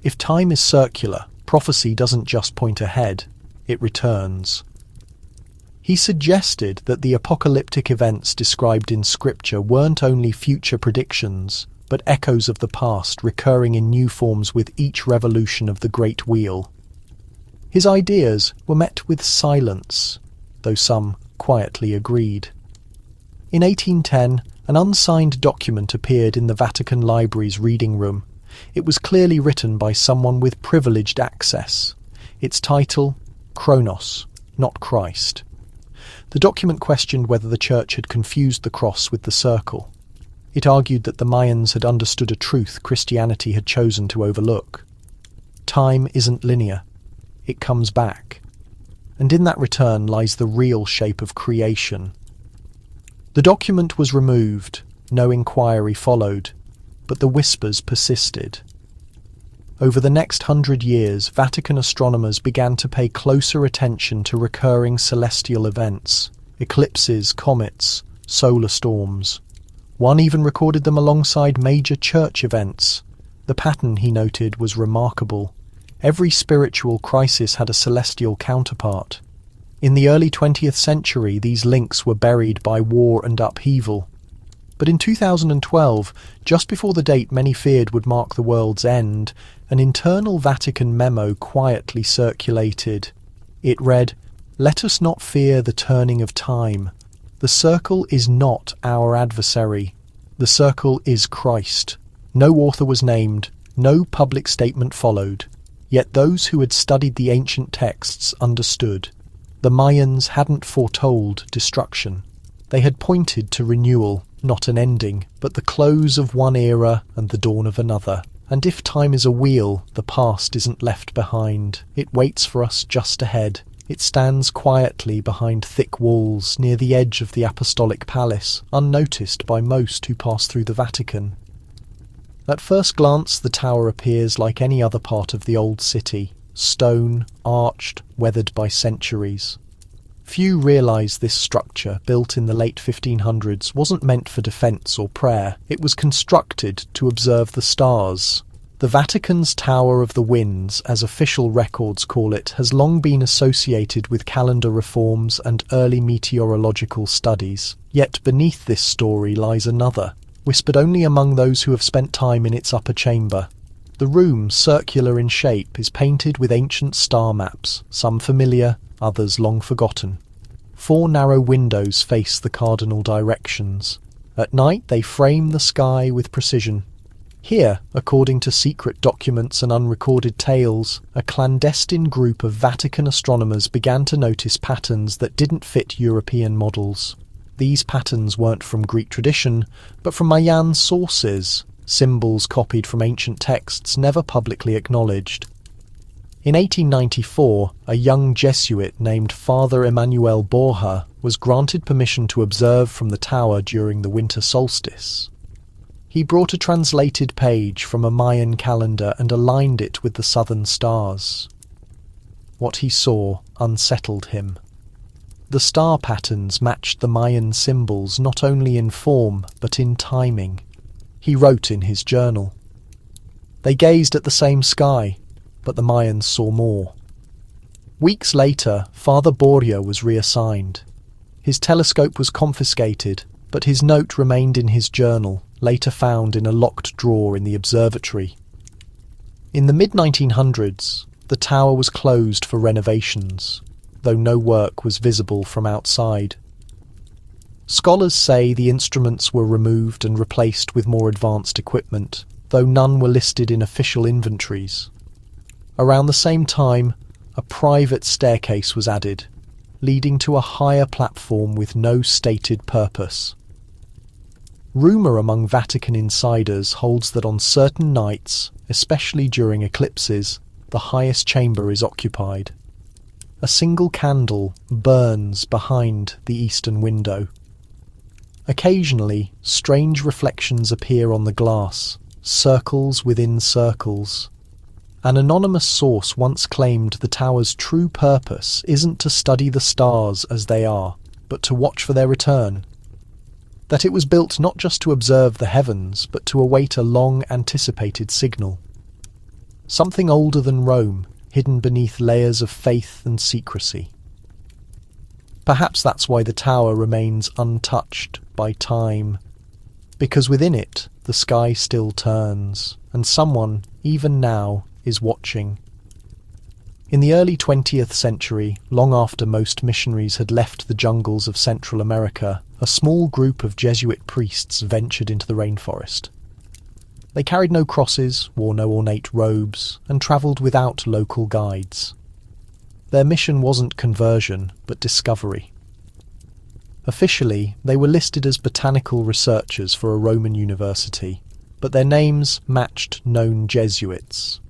"If time is circular, prophecy doesn't just point ahead, it returns." He suggested that the apocalyptic events described in Scripture weren't only future predictions, but echoes of the past recurring in new forms with each revolution of the Great Wheel. His ideas were met with silence, though some quietly agreed. In 1810, an unsigned document appeared in the Vatican Library's reading room. It was clearly written by someone with privileged access. Its title, Chronos, not Christ. The document questioned whether the Church had confused the cross with the circle. It argued that the Mayans had understood a truth Christianity had chosen to overlook. Time isn't linear. It comes back. And in that return lies the real shape of creation. The document was removed, no inquiry followed, but the whispers persisted. Over the next 100 years, Vatican astronomers began to pay closer attention to recurring celestial events, eclipses, comets, solar storms. One even recorded them alongside major church events. The pattern, he noted, was remarkable. Every spiritual crisis had a celestial counterpart. In the early 20th century, these links were buried by war and upheaval. But in 2012, just before the date many feared would mark the world's end, an internal Vatican memo quietly circulated. It read, "Let us not fear the turning of time. The circle is not our adversary. The circle is Christ." No author was named, no public statement followed. Yet those who had studied the ancient texts understood. The Mayans hadn't foretold destruction. They had pointed to renewal, not an ending, but the close of one era and the dawn of another. And if time is a wheel, the past isn't left behind. It waits for us just ahead. It stands quietly behind thick walls near the edge of the Apostolic Palace, unnoticed by most who pass through the Vatican. At first glance, the tower appears like any other part of the old city, stone, arched, weathered by centuries. Few realise this structure, built in the late 1500s, wasn't meant for defence or prayer. It was constructed to observe the stars. The Vatican's Tower of the Winds, as official records call it, has long been associated with calendar reforms and early meteorological studies. Yet beneath this story lies another, whispered only among those who have spent time in its upper chamber. The room, circular in shape, is painted with ancient star maps, some familiar, others long forgotten. 4 narrow windows face the cardinal directions. At night they frame the sky with precision. Here, according to secret documents and unrecorded tales, a clandestine group of Vatican astronomers began to notice patterns that didn't fit European models. These patterns weren't from Greek tradition, but from Mayan sources, symbols copied from ancient texts never publicly acknowledged. In 1894, a young Jesuit named Father Emmanuel Borja was granted permission to observe from the tower during the winter solstice. He brought a translated page from a Mayan calendar and aligned it with the southern stars. What he saw unsettled him. The star patterns matched the Mayan symbols not only in form but in timing. He wrote in his journal. They gazed at the same sky, but the Mayans saw more. Weeks later, Father Borja was reassigned. His telescope was confiscated, but his note remained in his journal, later found in a locked drawer in the observatory. In the mid-1900s, the tower was closed for renovations, though no work was visible from outside. Scholars say the instruments were removed and replaced with more advanced equipment, though none were listed in official inventories. Around the same time, a private staircase was added, leading to a higher platform with no stated purpose. Rumour among Vatican insiders holds that on certain nights, especially during eclipses, the highest chamber is occupied. A single candle burns behind the eastern window. Occasionally, strange reflections appear on the glass, circles within circles. An anonymous source once claimed the tower's true purpose isn't to study the stars as they are, but to watch for their return. That it was built not just to observe the heavens, but to await a long-anticipated signal. Something older than Rome, hidden beneath layers of faith and secrecy. Perhaps that's why the tower remains untouched by time, because within it the sky still turns, and someone, even now, is watching. In the early 20th century, long after most missionaries had left the jungles of Central America, a small group of Jesuit priests ventured into the rainforest. They carried no crosses, wore no ornate robes, and travelled without local guides. Their mission wasn't conversion, but discovery. Officially, they were listed as botanical researchers for a Roman university, but their names matched known Jesuits.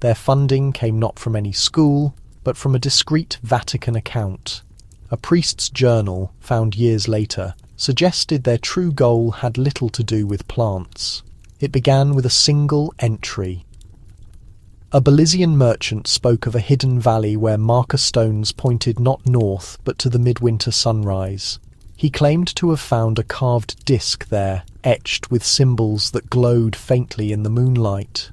Their funding came not from any school, but from a discreet Vatican account. A priest's journal, found years later, suggested their true goal had little to do with plants. It began with a single entry. A Belizean merchant spoke of a hidden valley where marker stones pointed not north but to the midwinter sunrise. He claimed to have found a carved disc there, etched with symbols that glowed faintly in the moonlight.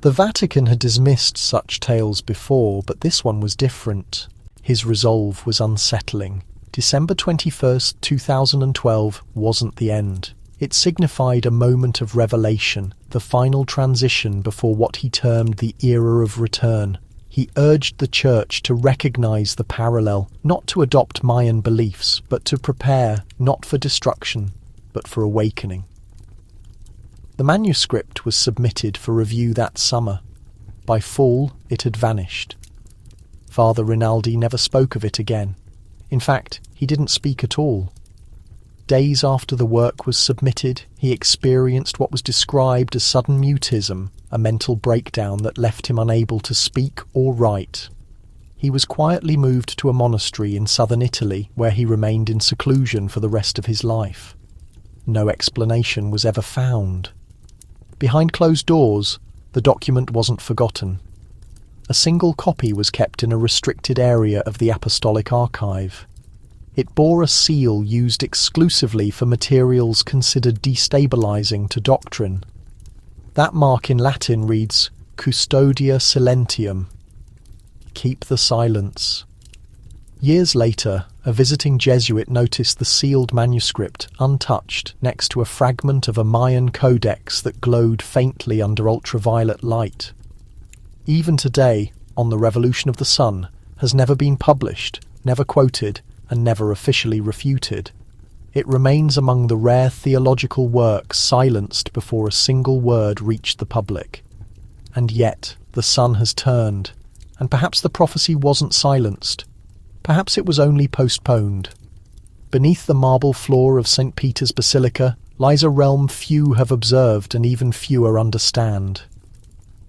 The Vatican had dismissed such tales before, but this one was different. His resolve was unsettling. December 21st, 2012 wasn't the end. It signified a moment of revelation, the final transition before what he termed the era of return. He urged the Church to recognize the parallel, not to adopt Mayan beliefs, but to prepare, not for destruction, but for awakening. The manuscript was submitted for review that summer. By fall, it had vanished. Father Rinaldi never spoke of it again. In fact, he didn't speak at all. Days after the work was submitted, he experienced what was described as sudden mutism, a mental breakdown that left him unable to speak or write. He was quietly moved to a monastery in southern Italy, where he remained in seclusion for the rest of his life. No explanation was ever found. Behind closed doors, the document wasn't forgotten. A single copy was kept in a restricted area of the Apostolic Archive. It bore a seal used exclusively for materials considered destabilizing to doctrine. That mark in Latin reads, Custodia Silentium. Keep the silence. Years later, a visiting Jesuit noticed the sealed manuscript, untouched, next to a fragment of a Mayan codex that glowed faintly under ultraviolet light. Even today, On the Revolution of the Sun has never been published, never quoted, and never officially refuted. It remains among the rare theological works silenced before a single word reached the public. And yet, the sun has turned, and perhaps the prophecy wasn't silenced. Perhaps it was only postponed. Beneath the marble floor of St. Peter's Basilica lies a realm few have observed and even fewer understand.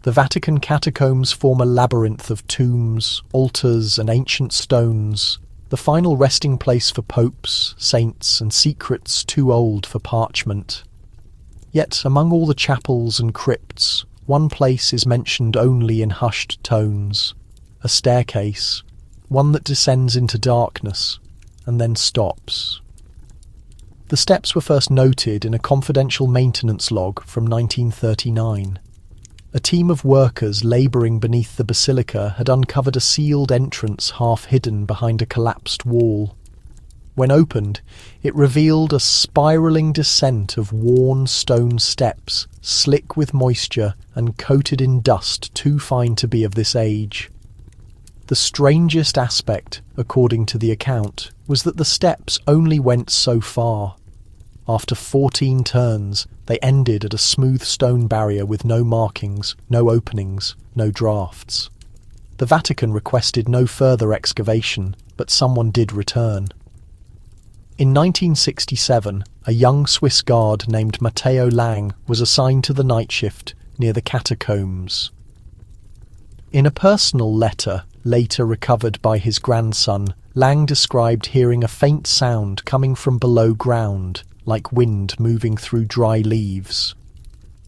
The Vatican catacombs form a labyrinth of tombs, altars, and ancient stones, the final resting place for popes, saints, and secrets too old for parchment. Yet, among all the chapels and crypts, one place is mentioned only in hushed tones, a staircase, one that descends into darkness, and then stops. The steps were first noted in a confidential maintenance log from 1939. A team of workers labouring beneath the basilica had uncovered a sealed entrance half hidden behind a collapsed wall. When opened, it revealed a spiralling descent of worn stone steps, slick with moisture and coated in dust too fine to be of this age. The strangest aspect, according to the account, was that the steps only went so far. After 14 turns, they ended at a smooth stone barrier with no markings, no openings, no drafts. The Vatican requested no further excavation, but someone did return. In 1967, a young Swiss guard named Matteo Lang was assigned to the night shift near the catacombs. In a personal letter, later recovered by his grandson, Lang described hearing a faint sound coming from below ground, like wind moving through dry leaves.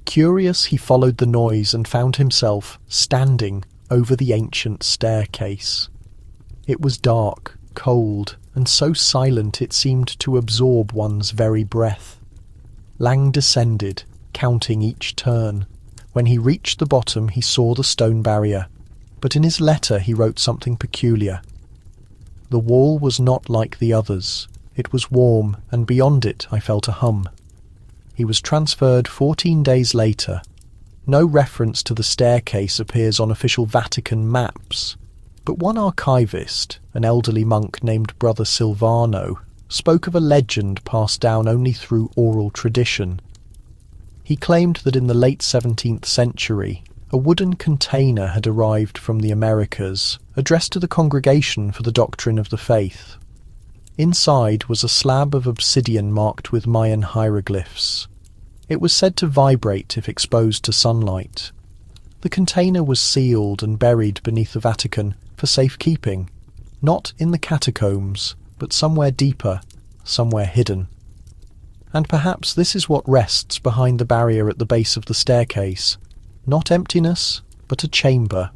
Curious, he followed the noise and found himself standing over the ancient staircase. It was dark, cold, and so silent it seemed to absorb one's very breath. Lang descended, counting each turn. When he reached the bottom, he saw the stone barrier, but in his letter he wrote something peculiar. The wall was not like the others. It was warm, and beyond it I felt a hum. He was transferred 14 days later. No reference to the staircase appears on official Vatican maps, but one archivist, an elderly monk named Brother Silvano, spoke of a legend passed down only through oral tradition. He claimed that in the late 17th century, a wooden container had arrived from the Americas, addressed to the Congregation for the Doctrine of the Faith. Inside was a slab of obsidian marked with Mayan hieroglyphs. It was said to vibrate if exposed to sunlight. The container was sealed and buried beneath the Vatican for safekeeping, not in the catacombs, but somewhere deeper, somewhere hidden. And perhaps this is what rests behind the barrier at the base of the staircase. Not emptiness, but a chamber,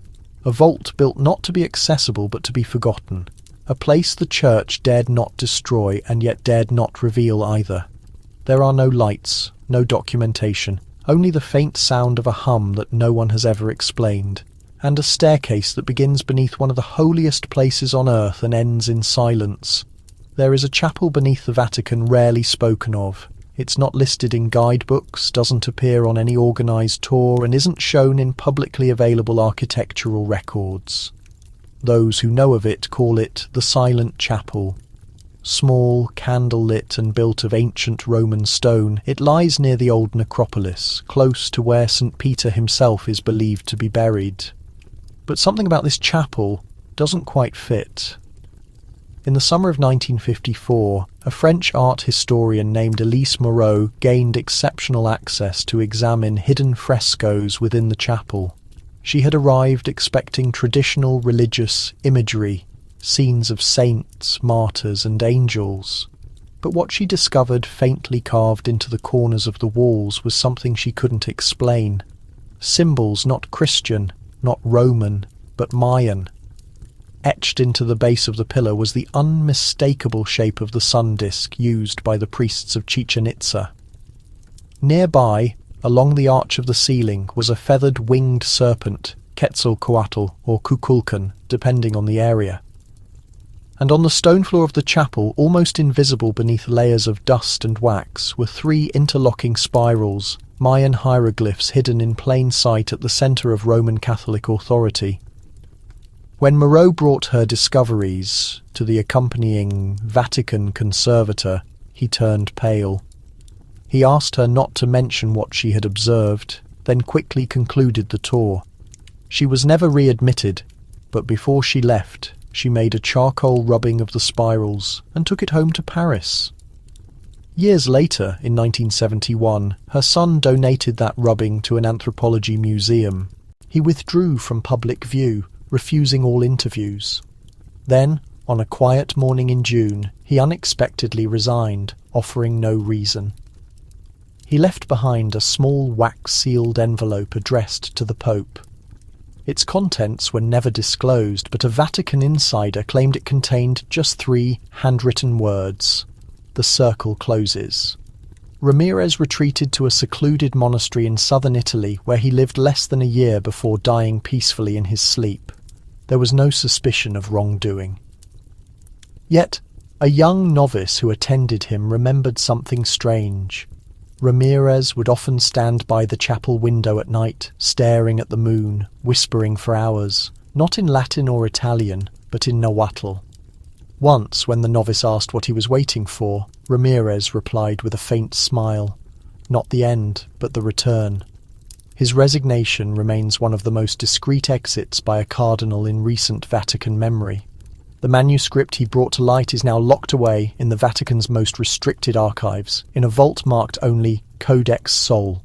a vault built not to be accessible but to be forgotten. A place the Church dared not destroy and yet dared not reveal either. There are no lights, no documentation, only the faint sound of a hum that no one has ever explained, and a staircase that begins beneath one of the holiest places on earth and ends in silence. There is a chapel beneath the Vatican rarely spoken of. It's not listed in guidebooks, doesn't appear on any organised tour, and isn't shown in publicly available architectural records. Those who know of it call it the Silent Chapel. Small, candle-lit and built of ancient Roman stone, it lies near the old necropolis, close to where St. Peter himself is believed to be buried. But something about this chapel doesn't quite fit. In the summer of 1954, a French art historian named Elise Moreau gained exceptional access to examine hidden frescoes within the chapel. She had arrived expecting traditional religious imagery, scenes of saints, martyrs, and angels. But what she discovered faintly carved into the corners of the walls was something she couldn't explain. Symbols not Christian, not Roman, but Mayan. Etched into the base of the pillar was the unmistakable shape of the sun disk used by the priests of Chichen Itza. Nearby, along the arch of the ceiling, was a feathered winged serpent, Quetzalcoatl or Kukulkan, depending on the area. And on the stone floor of the chapel, almost invisible beneath layers of dust and wax, were 3 interlocking spirals, Mayan hieroglyphs hidden in plain sight at the centre of Roman Catholic authority. When Moreau brought her discoveries to the accompanying Vatican conservator, he turned pale. He asked her not to mention what she had observed, then quickly concluded the tour. She was never readmitted, but before she left, she made a charcoal rubbing of the spirals and took it home to Paris. Years later, in 1971, her son donated that rubbing to an anthropology museum. He withdrew from public view, refusing all interviews. Then, on a quiet morning in June, he unexpectedly resigned, offering no reason. He left behind a small wax-sealed envelope addressed to the Pope. Its contents were never disclosed, but a Vatican insider claimed it contained just 3 handwritten words: "The circle closes." Ramirez retreated to a secluded monastery in southern Italy, where he lived less than a year before dying peacefully in his sleep. There was no suspicion of wrongdoing. Yet, a young novice who attended him remembered something strange. Ramirez would often stand by the chapel window at night, staring at the moon, whispering for hours, not in Latin or Italian, but in Nahuatl. Once, when the novice asked what he was waiting for, Ramirez replied with a faint smile, "Not the end, but the return." His resignation remains one of the most discreet exits by a cardinal in recent Vatican memory. The manuscript he brought to light is now locked away in the Vatican's most restricted archives, in a vault marked only Codex Sol.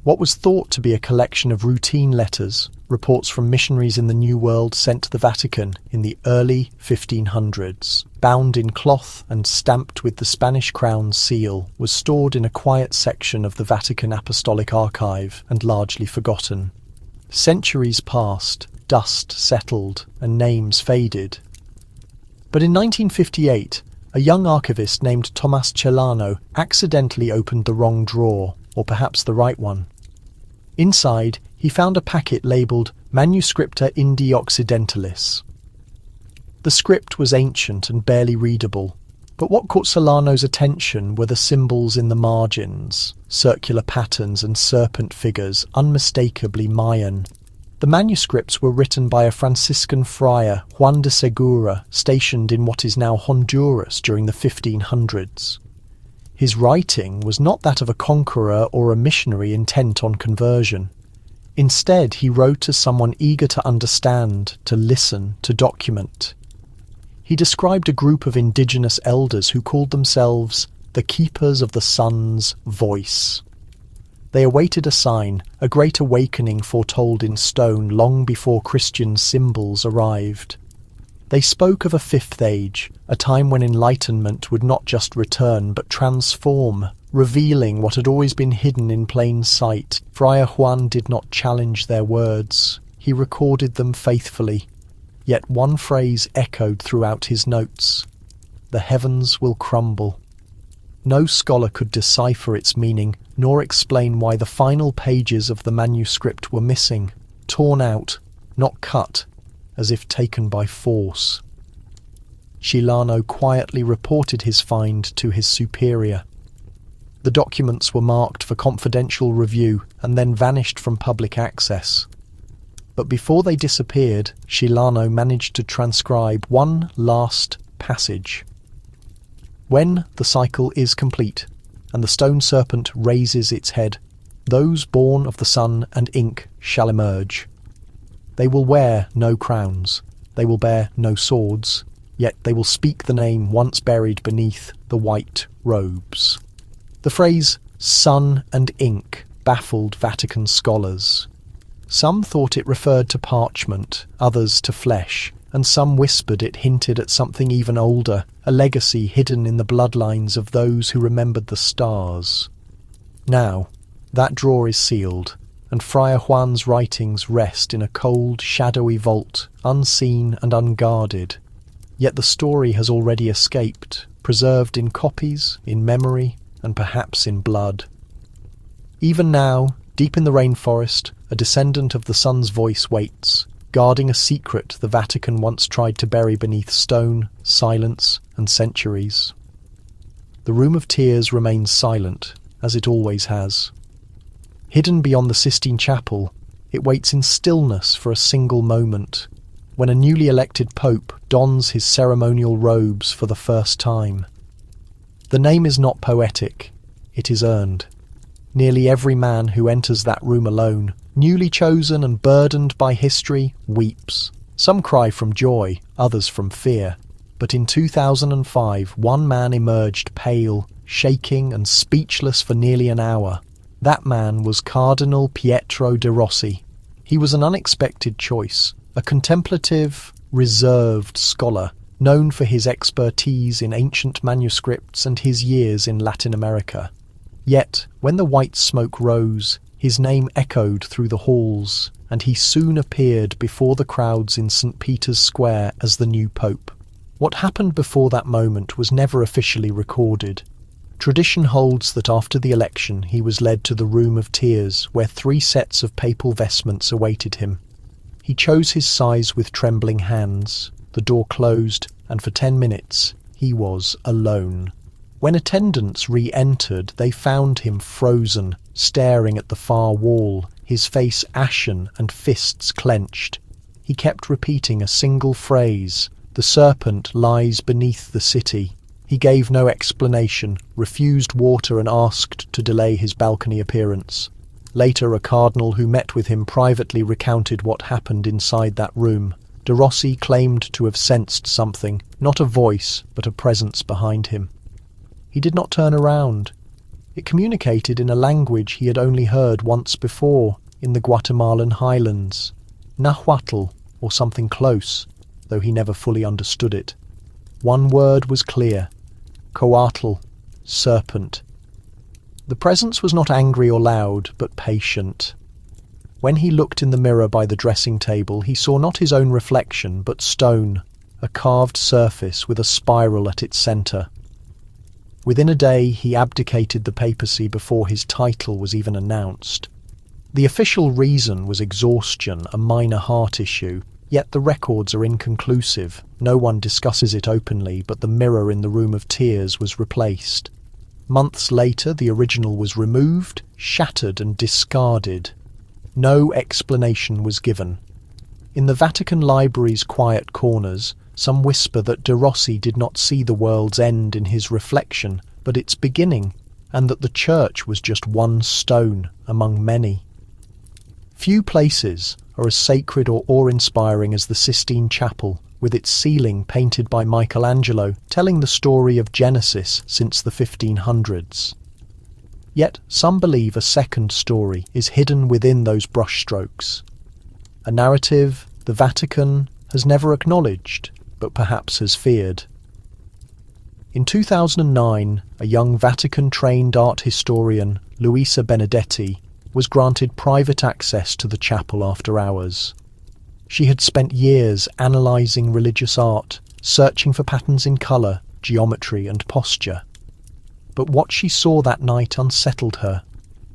What was thought to be a collection of routine letters, reports from missionaries in the New World sent to the Vatican in the early 1500s, bound in cloth and stamped with the Spanish crown's seal, was stored in a quiet section of the Vatican Apostolic Archive and largely forgotten. Centuries passed, dust settled, and names faded. But in 1958, a young archivist named Tomás Celano accidentally opened the wrong drawer, or perhaps the right one. Inside, he found a packet labelled Manuscripta Indi Occidentalis. The script was ancient and barely readable, but what caught Celano's attention were the symbols in the margins, circular patterns and serpent figures, unmistakably Mayan. The manuscripts were written by a Franciscan friar, Juan de Segura, stationed in what is now Honduras during the 1500s. His writing was not that of a conqueror or a missionary intent on conversion. Instead, he wrote as someone eager to understand, to listen, to document. He described a group of indigenous elders who called themselves the Keepers of the Sun's Voice. They awaited a sign, a great awakening foretold in stone long before Christian symbols arrived. They spoke of a fifth age, a time when enlightenment would not just return but transform, revealing what had always been hidden in plain sight. Friar Juan did not challenge their words. He recorded them faithfully. Yet one phrase echoed throughout his notes: "The heavens will crumble." No scholar could decipher its meaning, nor explain why the final pages of the manuscript were missing, torn out, not cut, as if taken by force. Celano quietly reported his find to his superior. The documents were marked for confidential review and then vanished from public access. But before they disappeared, Celano managed to transcribe one last passage. "When the cycle is complete, and the stone serpent raises its head, those born of the sun and ink shall emerge. They will wear no crowns, they will bear no swords, yet they will speak the name once buried beneath the white robes." The phrase "sun and ink" baffled Vatican scholars. Some thought it referred to parchment, others to flesh, and some whispered it hinted at something even older, a legacy hidden in the bloodlines of those who remembered the stars. Now, that drawer is sealed, and Friar Juan's writings rest in a cold, shadowy vault, unseen and unguarded. Yet the story has already escaped, preserved in copies, in memory, and perhaps in blood. Even now, deep in the rainforest, a descendant of the sun's voice waits, guarding a secret the Vatican once tried to bury beneath stone, silence, and centuries. The Room of Tears remains silent, as it always has. Hidden beyond the Sistine Chapel, it waits in stillness for a single moment, when a newly elected pope dons his ceremonial robes for the first time. The name is not poetic, it is earned. Nearly every man who enters that room alone, newly chosen and burdened by history, weeps. Some cry from joy, others from fear. But in 2005, one man emerged pale, shaking and speechless for nearly an hour. That man was Cardinal Pietro de Rossi. He was an unexpected choice, a contemplative, reserved scholar, known for his expertise in ancient manuscripts and his years in Latin America. Yet, when the white smoke rose, his name echoed through the halls, and he soon appeared before the crowds in St. Peter's Square as the new pope. What happened before that moment was never officially recorded. Tradition holds that after the election he was led to the Room of Tears, where 3 sets of papal vestments awaited him. He chose his size with trembling hands, the door closed, and for 10 minutes he was alone. When attendants re-entered, they found him frozen, staring at the far wall, his face ashen and fists clenched. He kept repeating a single phrase, "The serpent lies beneath the city." He gave no explanation, refused water and asked to delay his balcony appearance. Later, a cardinal who met with him privately recounted what happened inside that room. De Rossi claimed to have sensed something, not a voice, but a presence behind him. He did not turn around. It communicated in a language he had only heard once before, in the Guatemalan highlands. Nahuatl, or something close, though he never fully understood it. One word was clear: Coatl, serpent. The presence was not angry or loud, but patient. When he looked in the mirror by the dressing table, he saw not his own reflection, but stone, a carved surface with a spiral at its centre. Within a day, he abdicated the papacy before his title was even announced. The official reason was exhaustion, a minor heart issue, yet the records are inconclusive. No one discusses it openly, but the mirror in the Room of Tears was replaced. Months later, the original was removed, shattered and discarded. No explanation was given. In the Vatican Library's quiet corners, some whisper that de Rossi did not see the world's end in his reflection, but its beginning, and that the church was just one stone among many. Few places are as sacred or awe-inspiring as the Sistine Chapel, with its ceiling painted by Michelangelo, telling the story of Genesis since the 1500s. Yet some believe a second story is hidden within those brushstrokes. A narrative the Vatican has never acknowledged, but perhaps has feared. In 2009, a young Vatican-trained art historian, Luisa Benedetti, was granted private access to the chapel after hours. She had spent years analysing religious art, searching for patterns in colour, geometry and posture. But what she saw that night unsettled her.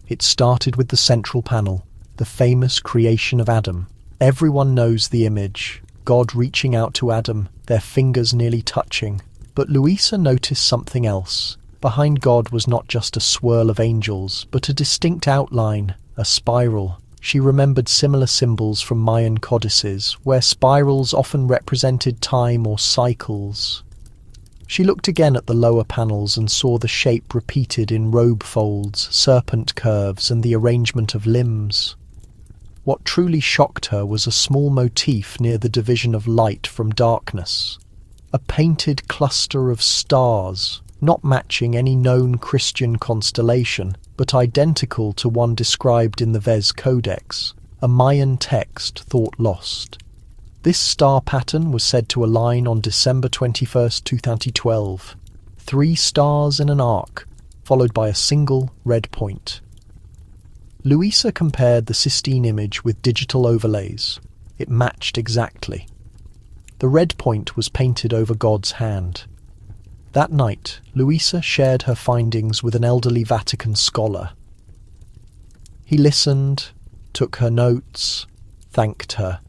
It started with the central panel, the famous creation of Adam. Everyone knows the image, God reaching out to Adam, their fingers nearly touching. But Luisa noticed something else. Behind God was not just a swirl of angels, but a distinct outline, a spiral. She remembered similar symbols from Mayan codices, where spirals often represented time or cycles. She looked again at the lower panels and saw the shape repeated in robe folds, serpent curves, and the arrangement of limbs. What truly shocked her was a small motif near the division of light from darkness. A painted cluster of stars, not matching any known Christian constellation, but identical to one described in the Vez Codex, a Mayan text thought lost. This star pattern was said to align on December 21, 2012. 3 stars in an arc, followed by a single red point. Luisa compared the Sistine image with digital overlays. It matched exactly. The red point was painted over God's hand. That night, Luisa shared her findings with an elderly Vatican scholar. He listened, took her notes, thanked her,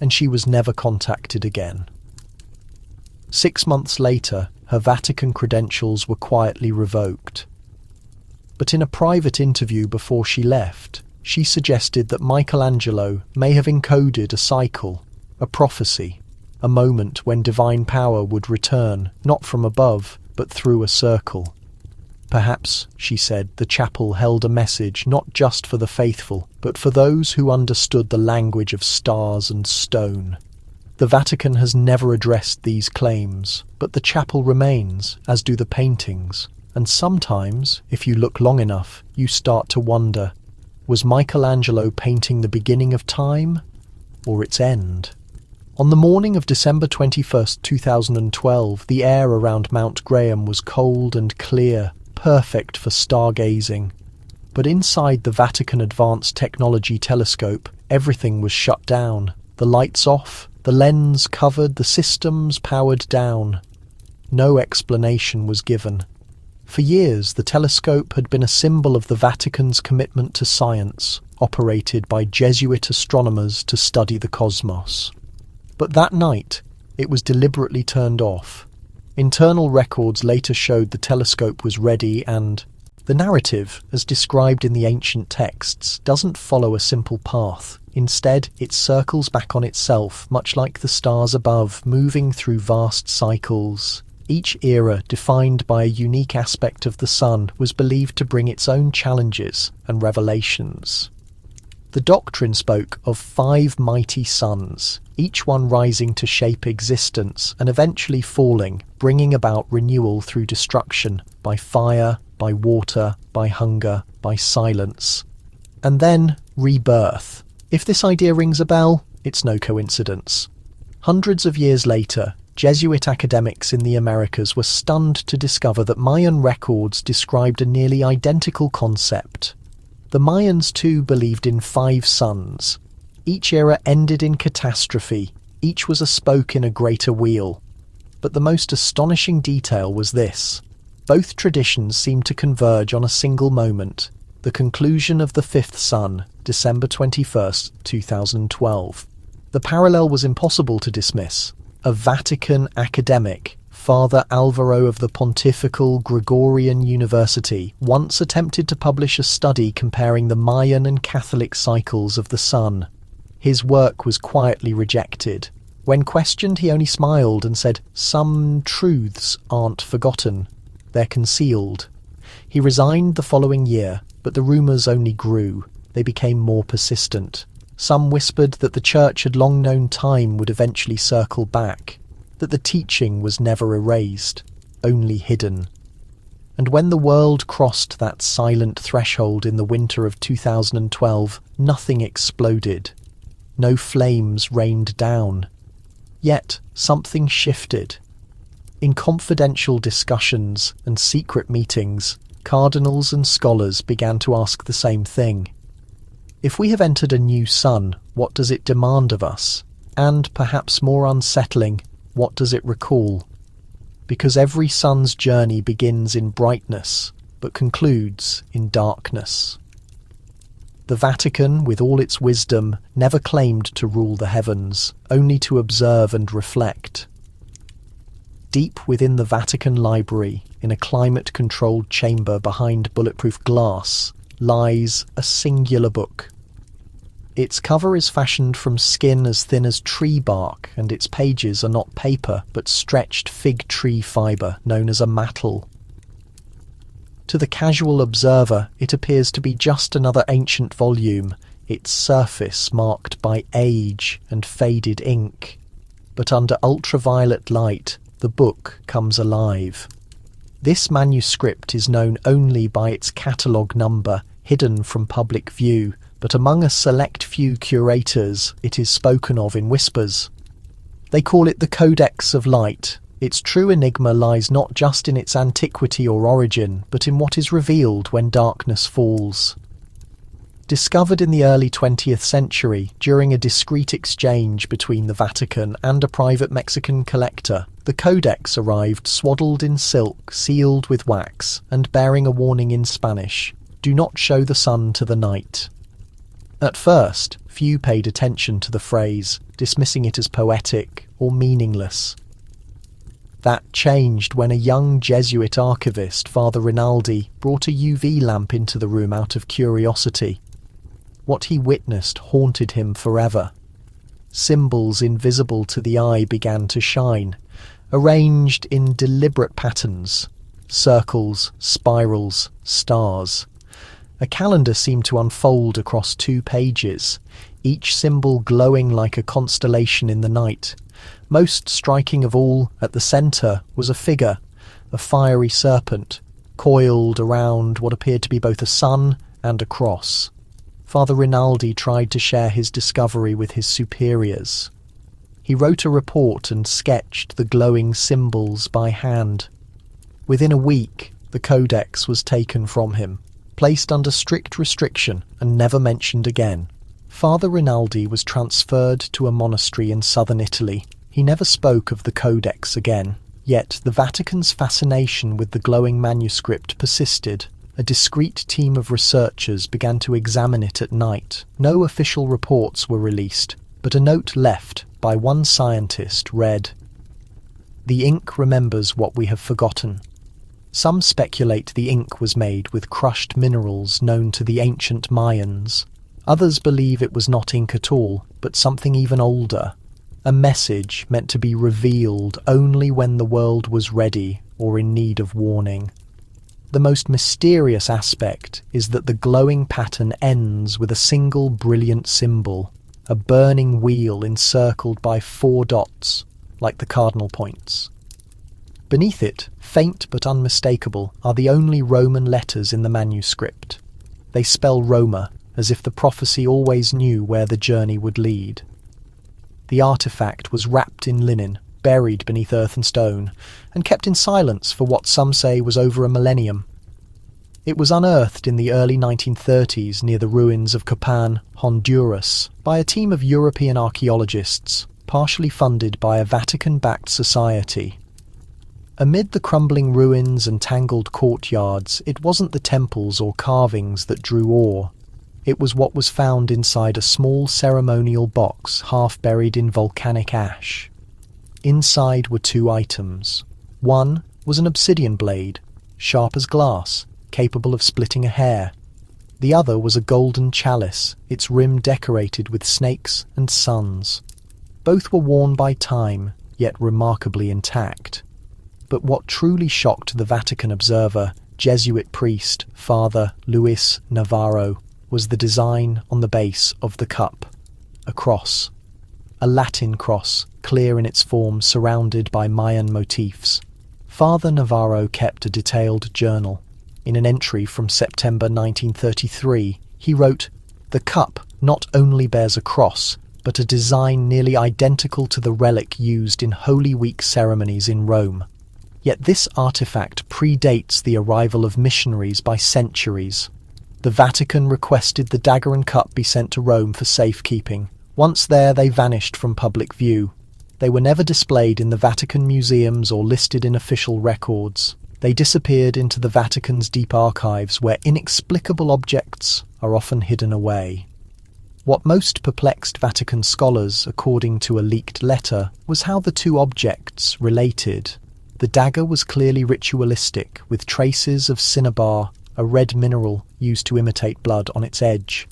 and she was never contacted again. 6 months later, her Vatican credentials were quietly revoked. But in a private interview before she left, she suggested that Michelangelo may have encoded a cycle, a prophecy, a moment when divine power would return, not from above, but through a circle. Perhaps, she said, the chapel held a message not just for the faithful, but for those who understood the language of stars and stone. The Vatican has never addressed these claims, but the chapel remains, as do the paintings. And sometimes, if you look long enough, you start to wonder, was Michelangelo painting the beginning of time or its end? On the morning of December 21st, 2012, the air around Mount Graham was cold and clear, perfect for stargazing. But inside the Vatican Advanced Technology Telescope, everything was shut down. The lights off, the lens covered, the systems powered down. No explanation was given. For years, the telescope had been a symbol of the Vatican's commitment to science, operated by Jesuit astronomers to study the cosmos. But that night, it was deliberately turned off. Internal records later showed the telescope was ready and the narrative, as described in the ancient texts, doesn't follow a simple path. Instead, it circles back on itself, much like the stars above, moving through vast cycles. Each era, defined by a unique aspect of the sun, was believed to bring its own challenges and revelations. The doctrine spoke of 5 mighty suns, each one rising to shape existence and eventually falling, bringing about renewal through destruction, by fire, by water, by hunger, by silence. And then rebirth. If this idea rings a bell, it's no coincidence. Hundreds of years later, Jesuit academics in the Americas were stunned to discover that Mayan records described a nearly identical concept. The Mayans too believed in 5 suns. Each era ended in catastrophe, each was a spoke in a greater wheel. But the most astonishing detail was this. Both traditions seemed to converge on a single moment, the conclusion of the 5th sun, December 21st, 2012. The parallel was impossible to dismiss. A Vatican academic, Father Alvaro of the Pontifical Gregorian University, once attempted to publish a study comparing the Mayan and Catholic cycles of the sun. His work was quietly rejected. When questioned, he only smiled and said, "Some truths aren't forgotten. They're concealed." He resigned the following year, but the rumours only grew. They became more persistent. Some whispered that the Church had long known time would eventually circle back, that the teaching was never erased, only hidden. And when the world crossed that silent threshold in the winter of 2012, nothing exploded. No flames rained down. Yet something shifted. In confidential discussions and secret meetings, cardinals and scholars began to ask the same thing. If we have entered a new sun, what does it demand of us? And, perhaps more unsettling, what does it recall? Because every sun's journey begins in brightness, but concludes in darkness. The Vatican, with all its wisdom, never claimed to rule the heavens, only to observe and reflect. Deep within the Vatican Library, in a climate-controlled chamber behind bulletproof glass, lies a singular book. Its cover is fashioned from skin as thin as tree bark, and its pages are not paper, but stretched fig tree fibre, known as a mattle. To the casual observer, it appears to be just another ancient volume, its surface marked by age and faded ink. But under ultraviolet light, the book comes alive. This manuscript is known only by its catalogue number, hidden from public view, but among a select few curators it is spoken of in whispers. They call it the Codex of Light. Its true enigma lies not just in its antiquity or origin, but in what is revealed when darkness falls. Discovered in the early 20th century during a discreet exchange between the Vatican and a private Mexican collector, the Codex arrived swaddled in silk, sealed with wax, and bearing a warning in Spanish, "Do not show the sun to the night." At first, few paid attention to the phrase, dismissing it as poetic or meaningless. That changed when a young Jesuit archivist, Father Rinaldi, brought a UV lamp into the room out of curiosity. What he witnessed haunted him forever. Symbols invisible to the eye began to shine, arranged in deliberate patterns. circles, spirals, stars. A calendar seemed to unfold across 2 pages, each symbol glowing like a constellation in the night. Most striking of all, at the centre, was a figure, a fiery serpent, coiled around what appeared to be both a sun and a cross. Father Rinaldi tried to share his discovery with his superiors. He wrote a report and sketched the glowing symbols by hand. Within a week, the codex was taken from him, placed under strict restriction and never mentioned again. Father Rinaldi was transferred to a monastery in southern Italy. He never spoke of the codex again. Yet the Vatican's fascination with the glowing manuscript persisted. A discreet team of researchers began to examine it at night. No official reports were released, but a note left by one scientist read, "The ink remembers what we have forgotten." Some speculate the ink was made with crushed minerals known to the ancient Mayans. Others believe it was not ink at all, but something even older. A message meant to be revealed only when the world was ready or in need of warning. The most mysterious aspect is that the glowing pattern ends with a single brilliant symbol, a burning wheel encircled by 4 dots, like the cardinal points. Beneath it, faint but unmistakable, are the only Roman letters in the manuscript. They spell Roma, as if the prophecy always knew where the journey would lead. The artifact was wrapped in linen, buried beneath earth and stone, and kept in silence for what some say was over a millennium. It was unearthed in the early 1930s near the ruins of Copan, Honduras, by a team of European archaeologists, partially funded by a Vatican-backed society. Amid the crumbling ruins and tangled courtyards, it wasn't the temples or carvings that drew awe. It was what was found inside a small ceremonial box half buried in volcanic ash. Inside were 2 items. One was an obsidian blade, sharp as glass, capable of splitting a hair. The other was a golden chalice, its rim decorated with snakes and suns. Both were worn by time, yet remarkably intact. But what truly shocked the Vatican observer, Jesuit priest Father Luis Navarro, was the design on the base of the cup. A cross. A Latin cross, clear in its form, surrounded by Mayan motifs. Father Navarro kept a detailed journal. In an entry from September 1933, he wrote, "The cup not only bears a cross, but a design nearly identical to the relic used in Holy Week ceremonies in Rome. Yet this artifact predates the arrival of missionaries by centuries. The Vatican requested the dagger and cup be sent to Rome for safekeeping. Once there, they vanished from public view. They were never displayed in the Vatican museums or listed in official records. They disappeared into the Vatican's deep archives, where inexplicable objects are often hidden away." What most perplexed Vatican scholars, according to a leaked letter, was how the 2 objects related. The dagger was clearly ritualistic, with traces of cinnabar, a red mineral used to imitate blood, on its edge.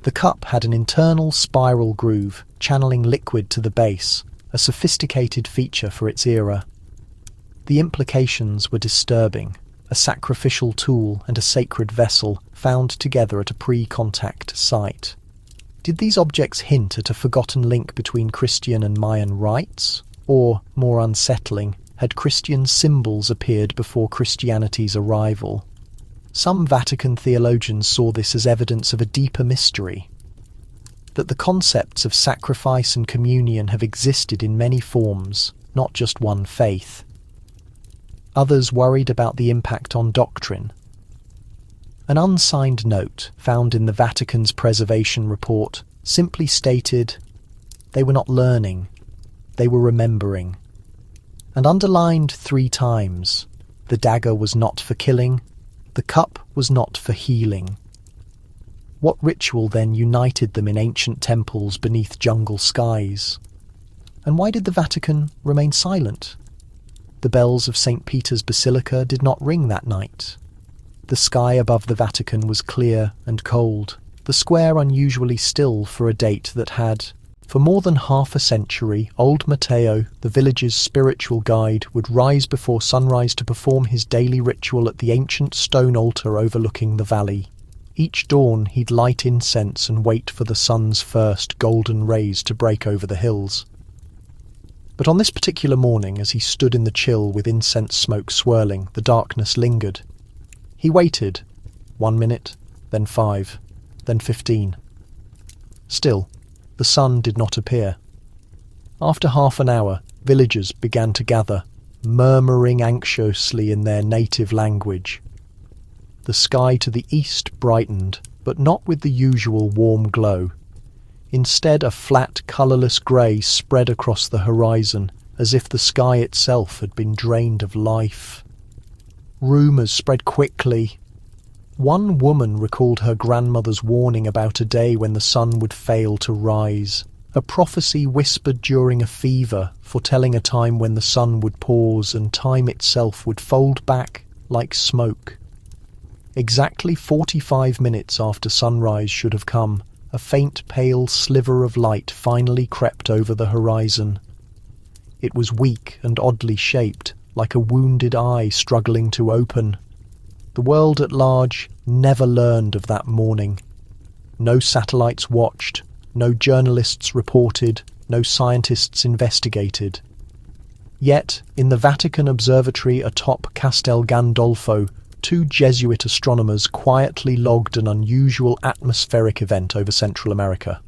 The cup had an internal spiral groove, channeling liquid to the base, a sophisticated feature for its era. The implications were disturbing. A sacrificial tool and a sacred vessel found together at a pre-contact site. Did these objects hint at a forgotten link between Christian and Mayan rites? Or, more unsettling, had Christian symbols appeared before Christianity's arrival? Some Vatican theologians saw this as evidence of a deeper mystery, that the concepts of sacrifice and communion have existed in many forms, not just one faith. Others worried about the impact on doctrine. An unsigned note found in the Vatican's preservation report simply stated, "They were not learning, they were remembering," and underlined 3 times, "The dagger was not for killing, the cup was not for healing." What ritual then united them in ancient temples beneath jungle skies? And why did the Vatican remain silent? The bells of St. Peter's Basilica did not ring that night. The sky above the Vatican was clear and cold, the square unusually still for a date that had For more than half a century, old Matteo, the village's spiritual guide, would rise before sunrise to perform his daily ritual at the ancient stone altar overlooking the valley. Each dawn he'd light incense and wait for the sun's first golden rays to break over the hills. But on this particular morning, as he stood in the chill with incense smoke swirling, the darkness lingered. He waited. 1 minute, then 5, then 15. Still, the sun did not appear. After half an hour, villagers began to gather, murmuring anxiously in their native language. The sky to the east brightened, but not with the usual warm glow. Instead, a flat, colourless grey spread across the horizon, as if the sky itself had been drained of life. Rumours spread quickly. One woman recalled her grandmother's warning about a day when the sun would fail to rise, a prophecy whispered during a fever, foretelling a time when the sun would pause and time itself would fold back like smoke. Exactly 45 minutes after sunrise should have come, a faint pale sliver of light finally crept over the horizon. It was weak and oddly shaped, like a wounded eye struggling to open. The world at large never learned of that morning. No satellites watched, no journalists reported, no scientists investigated. Yet, in the Vatican observatory atop Castel Gandolfo, 2 Jesuit astronomers quietly logged an unusual atmospheric event over Central America.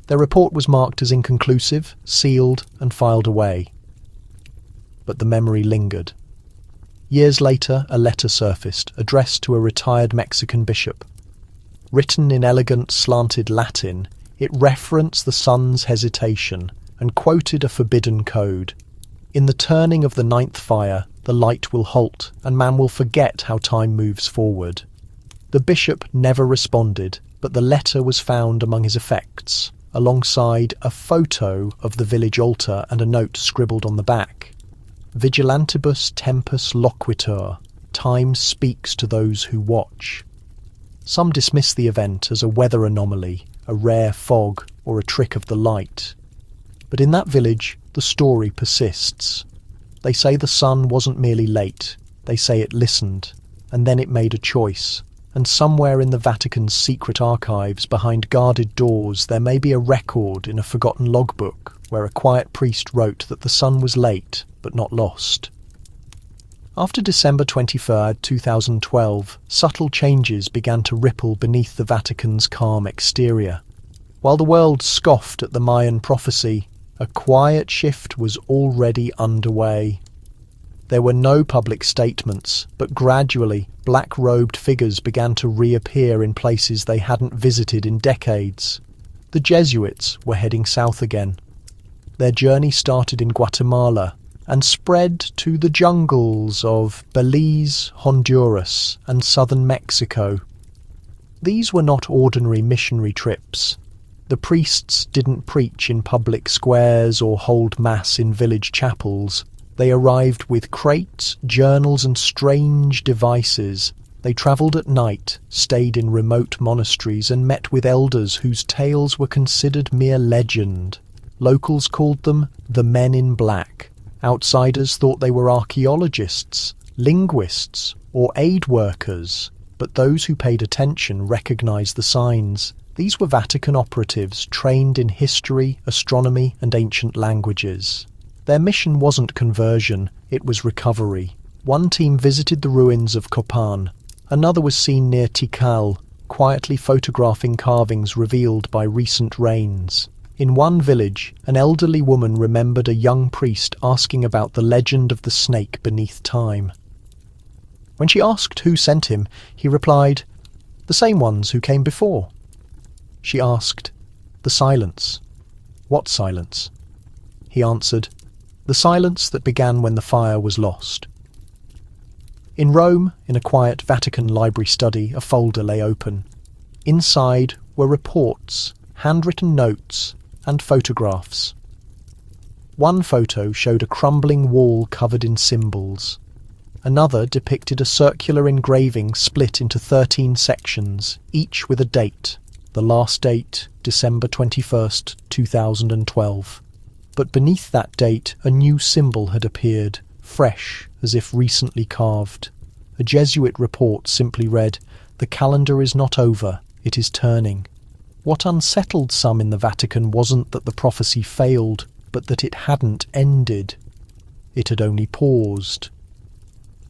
Their report was marked as inconclusive, sealed, and filed away. But the memory lingered. Years later, a letter surfaced, addressed to a retired Mexican bishop. Written in elegant, slanted Latin, it referenced the sun's hesitation and quoted a forbidden code. In the turning of the 9th fire, the light will halt, and man will forget how time moves forward. The bishop never responded, but the letter was found among his effects, alongside a photo of the village altar and a note scribbled on the back. Vigilantibus tempus loquitur, time speaks to those who watch. Some dismiss the event as a weather anomaly, a rare fog, or a trick of the light. But in that village, the story persists. They say the sun wasn't merely late, they say it listened, and then it made a choice. And somewhere in the Vatican's secret archives, behind guarded doors, there may be a record in a forgotten logbook where a quiet priest wrote that the sun was late, but not lost. After December 23, 2012, subtle changes began to ripple beneath the Vatican's calm exterior. While the world scoffed at the Mayan prophecy, a quiet shift was already underway. There were no public statements, but gradually, black-robed figures began to reappear in places they hadn't visited in decades. The Jesuits were heading south again. Their journey started in Guatemala and spread to the jungles of Belize, Honduras, and southern Mexico. These were not ordinary missionary trips. The priests didn't preach in public squares or hold mass in village chapels. They arrived with crates, journals, and strange devices. They travelled at night, stayed in remote monasteries, and met with elders whose tales were considered mere legend. Locals called them the Men in Black. Outsiders thought they were archaeologists, linguists, or aid workers. But those who paid attention recognised the signs. These were Vatican operatives trained in history, astronomy, and ancient languages. Their mission wasn't conversion, it was recovery. One team visited the ruins of Copan. Another was seen near Tikal, quietly photographing carvings revealed by recent rains. In one village, an elderly woman remembered a young priest asking about the legend of the snake beneath time. When she asked who sent him, he replied, "The same ones who came before." She asked, "The silence." "What silence?" He answered, "The silence that began when the fire was lost." In Rome, in a quiet Vatican library study, a folder lay open. Inside were reports, handwritten notes, and photographs. One photo showed a crumbling wall covered in symbols. Another depicted a circular engraving split into 13 sections, each with a date. The last date, December 21st, 2012. But beneath that date, a new symbol had appeared, fresh, as if recently carved. A Jesuit report simply read, "The calendar is not over, it is turning." What unsettled some in the Vatican wasn't that the prophecy failed, but that it hadn't ended. It had only paused.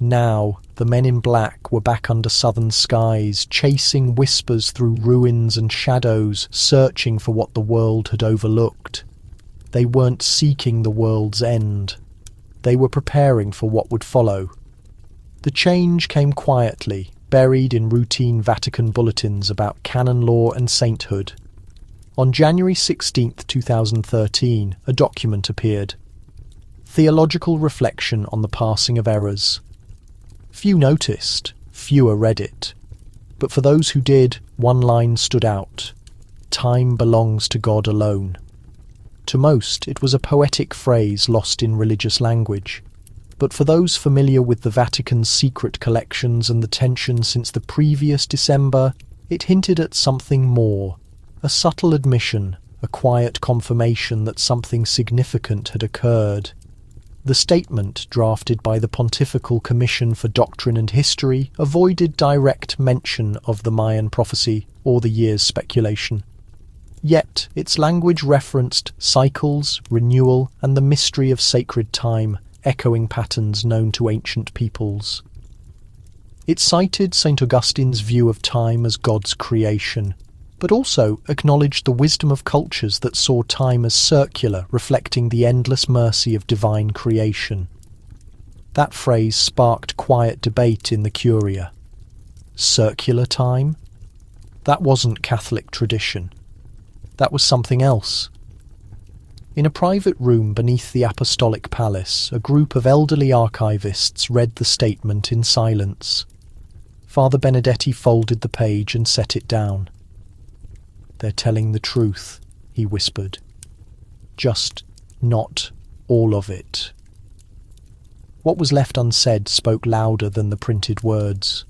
Now, the men in black were back under southern skies, chasing whispers through ruins and shadows, searching for what the world had overlooked. They weren't seeking the world's end. They were preparing for what would follow. The change came quietly, buried in routine Vatican bulletins about canon law and sainthood. On January 16, 2013, a document appeared. Theological reflection on the passing of errors. Few noticed, fewer read it. But for those who did, one line stood out. Time belongs to God alone. To most, it was a poetic phrase lost in religious language. But for those familiar with the Vatican's secret collections and the tension since the previous December, it hinted at something more. A subtle admission, a quiet confirmation that something significant had occurred. The statement, drafted by the Pontifical Commission for Doctrine and History, avoided direct mention of the Mayan prophecy or the year's speculation. Yet its language referenced cycles, renewal, and the mystery of sacred time, echoing patterns known to ancient peoples. It cited St. Augustine's view of time as God's creation, but also acknowledged the wisdom of cultures that saw time as circular, reflecting the endless mercy of divine creation. That phrase sparked quiet debate in the Curia. Circular time? That wasn't Catholic tradition. That was something else. In a private room beneath the Apostolic Palace, a group of elderly archivists read the statement in silence. Father Benedetti folded the page and set it down. "They're telling the truth," he whispered. "Just not all of it." What was left unsaid spoke louder than the printed words.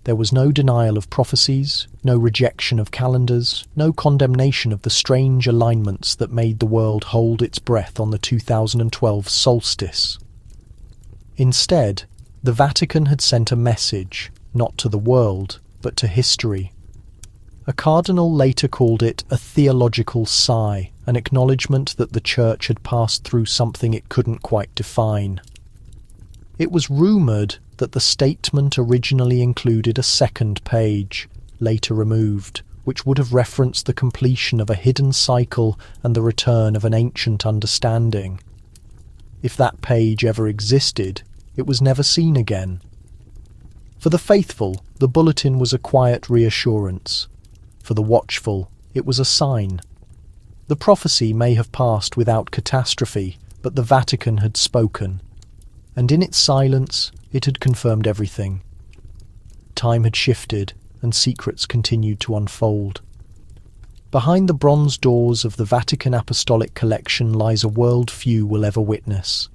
There was no denial of prophecies, no rejection of calendars, no condemnation of the strange alignments that made the world hold its breath on the 2012 solstice. Instead, the Vatican had sent a message, not to the world, but to history. A cardinal later called it a theological sigh, an acknowledgement that the Church had passed through something it couldn't quite define. It was rumoured that the statement originally included a second page, later removed, which would have referenced the completion of a hidden cycle and the return of an ancient understanding. If that page ever existed, it was never seen again. For the faithful, the bulletin was a quiet reassurance. For the watchful, it was a sign. The prophecy may have passed without catastrophe, but the Vatican had spoken. And in its silence, it had confirmed everything. Time had shifted, and secrets continued to unfold. Behind the bronze doors of the Vatican Apostolic Collection lies a world few will ever witness.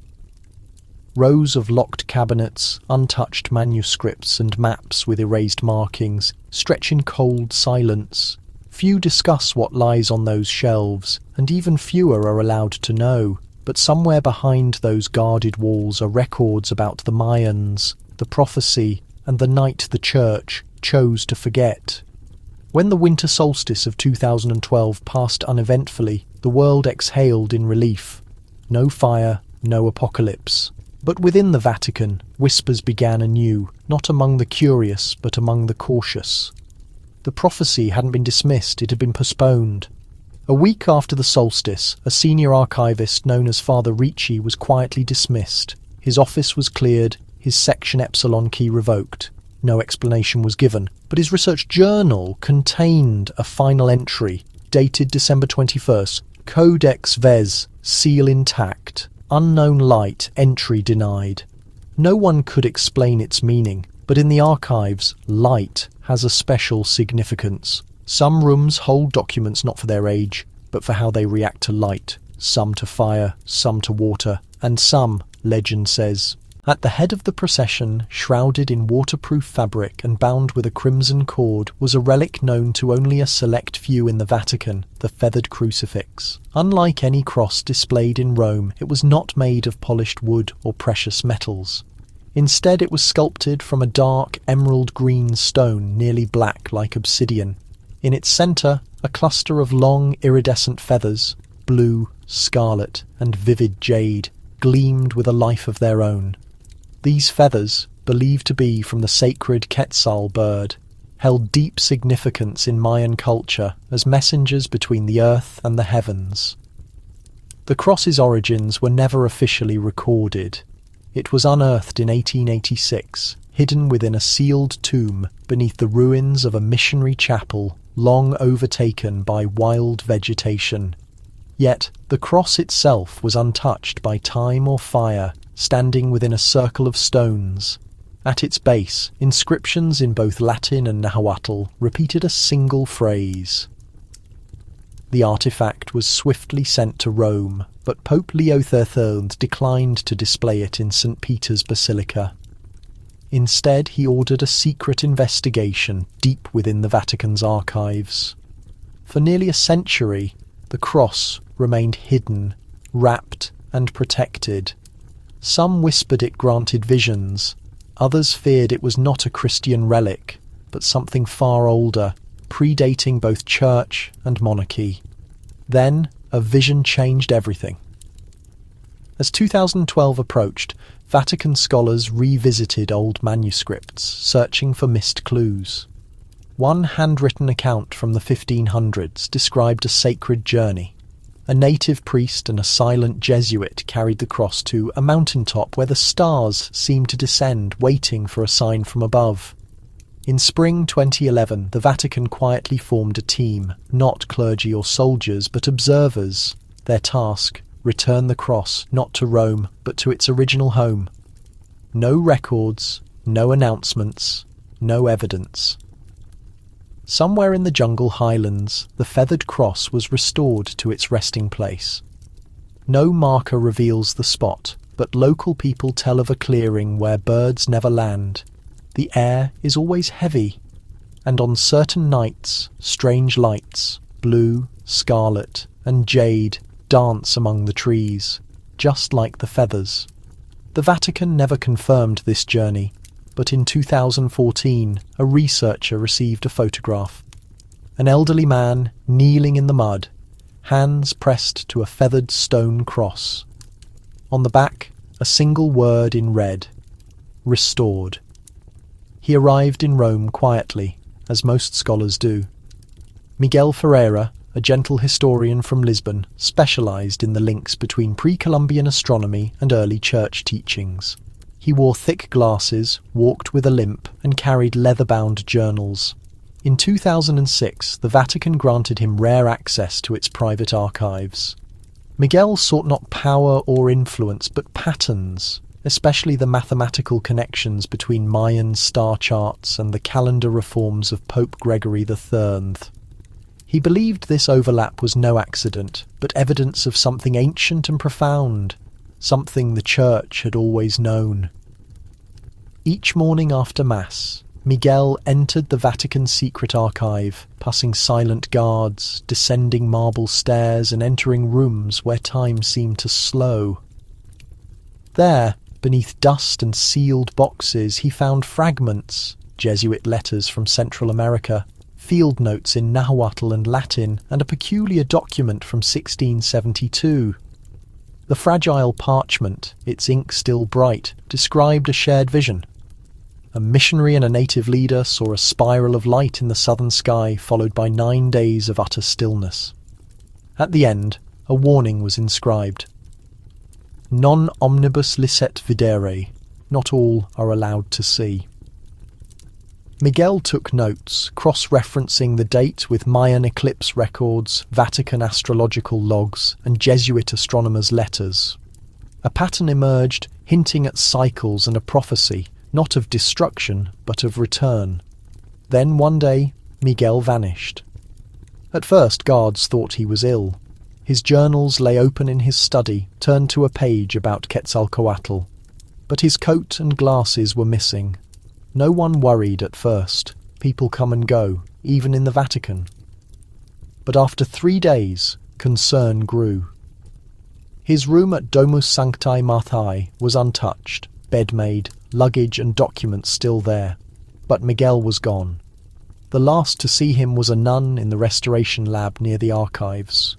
Rows of locked cabinets, untouched manuscripts and maps with erased markings stretch in cold silence. Few discuss what lies on those shelves, and even fewer are allowed to know. But somewhere behind those guarded walls are records about the Mayans, the prophecy, and the night the Church chose to forget. When the winter solstice of 2012 passed uneventfully, the world exhaled in relief. No fire, no apocalypse. But within the Vatican, whispers began anew, not among the curious, but among the cautious. The prophecy hadn't been dismissed, it had been postponed. A week after the solstice, a senior archivist known as Father Ricci was quietly dismissed. His office was cleared, his section epsilon key revoked. No explanation was given, but his research journal contained a final entry, dated December 21st, Codex Vez, seal intact, unknown light, entry denied. No one could explain its meaning, but in the archives, light has a special significance. Some rooms hold documents not for their age, but for how they react to light, some to fire, some to water, and some, legend says, At the head of the procession, shrouded in waterproof fabric and bound with a crimson cord, was a relic known to only a select few in the Vatican, the feathered crucifix. Unlike any cross displayed in Rome, it was not made of polished wood or precious metals. Instead, it was sculpted from a dark emerald green stone, nearly black like obsidian. In its centre, a cluster of long iridescent feathers, blue, scarlet, and vivid jade, gleamed with a life of their own. These feathers, believed to be from the sacred Quetzal bird, held deep significance in Mayan culture as messengers between the earth and the heavens. The cross's origins were never officially recorded. It was unearthed in 1886, hidden within a sealed tomb beneath the ruins of a missionary chapel long overtaken by wild vegetation. Yet the cross itself was untouched by time or fire, standing within a circle of stones. At its base, inscriptions in both Latin and Nahuatl repeated a single phrase. The artifact was swiftly sent to Rome, but Pope Leo XIII declined to display it in St. Peter's Basilica. Instead, he ordered a secret investigation deep within the Vatican's archives. For nearly a century, the cross remained hidden, wrapped, and protected. Some whispered it granted visions, others feared it was not a Christian relic, but something far older, predating both church and monarchy. Then, a vision changed everything. As 2012 approached, Vatican scholars revisited old manuscripts, searching for missed clues. One handwritten account from the 1500s described a sacred journey. A native priest and a silent Jesuit carried the cross to a mountaintop where the stars seemed to descend, waiting for a sign from above. In spring 2011, the Vatican quietly formed a team, not clergy or soldiers, but observers. Their task: return the cross, not to Rome, but to its original home. No records, no announcements, no evidence. Somewhere in the jungle highlands, the feathered cross was restored to its resting place. No marker reveals the spot, but local people tell of a clearing where birds never land. The air is always heavy, and on certain nights, strange lights, blue, scarlet, and jade, dance among the trees, just like the feathers. The Vatican never confirmed this journey, but in 2014, a researcher received a photograph. An elderly man kneeling in the mud, hands pressed to a feathered stone cross. On the back, a single word in red: restored. He arrived in Rome quietly, as most scholars do. Miguel Ferreira, a gentle historian from Lisbon, specialised in the links between pre-Columbian astronomy and early church teachings. He wore thick glasses, walked with a limp, and carried leather-bound journals. In 2006, the Vatican granted him rare access to its private archives. Miguel sought not power or influence, but patterns, especially the mathematical connections between Mayan star charts and the calendar reforms of Pope Gregory III. He believed this overlap was no accident, but evidence of something ancient and profound, something the Church had always known. Each morning after Mass, Miguel entered the Vatican secret archive, passing silent guards, descending marble stairs, and entering rooms where time seemed to slow. There, beneath dust and sealed boxes, he found fragments, Jesuit letters from Central America, field notes in Nahuatl and Latin, and a peculiar document from 1672. The fragile parchment, its ink still bright, described a shared vision. A missionary and a native leader saw a spiral of light in the southern sky, followed by 9 days of utter stillness. At the end, a warning was inscribed: Non omnibus licet videre, not all are allowed to see. Miguel took notes, cross-referencing the date with Mayan eclipse records, Vatican astrological logs, and Jesuit astronomers' letters. A pattern emerged, hinting at cycles and a prophecy, not of destruction, but of return. Then one day, Miguel vanished. At first, guards thought he was ill. His journals lay open in his study, turned to a page about Quetzalcoatl. but his coat and glasses were missing. No one worried at first. People come and go, even in the Vatican. But after 3 days, concern grew. His room at Domus Sanctae Marthae was untouched, bed made, luggage and documents still there. But Miguel was gone. The last to see him was a nun in the restoration lab near the archives.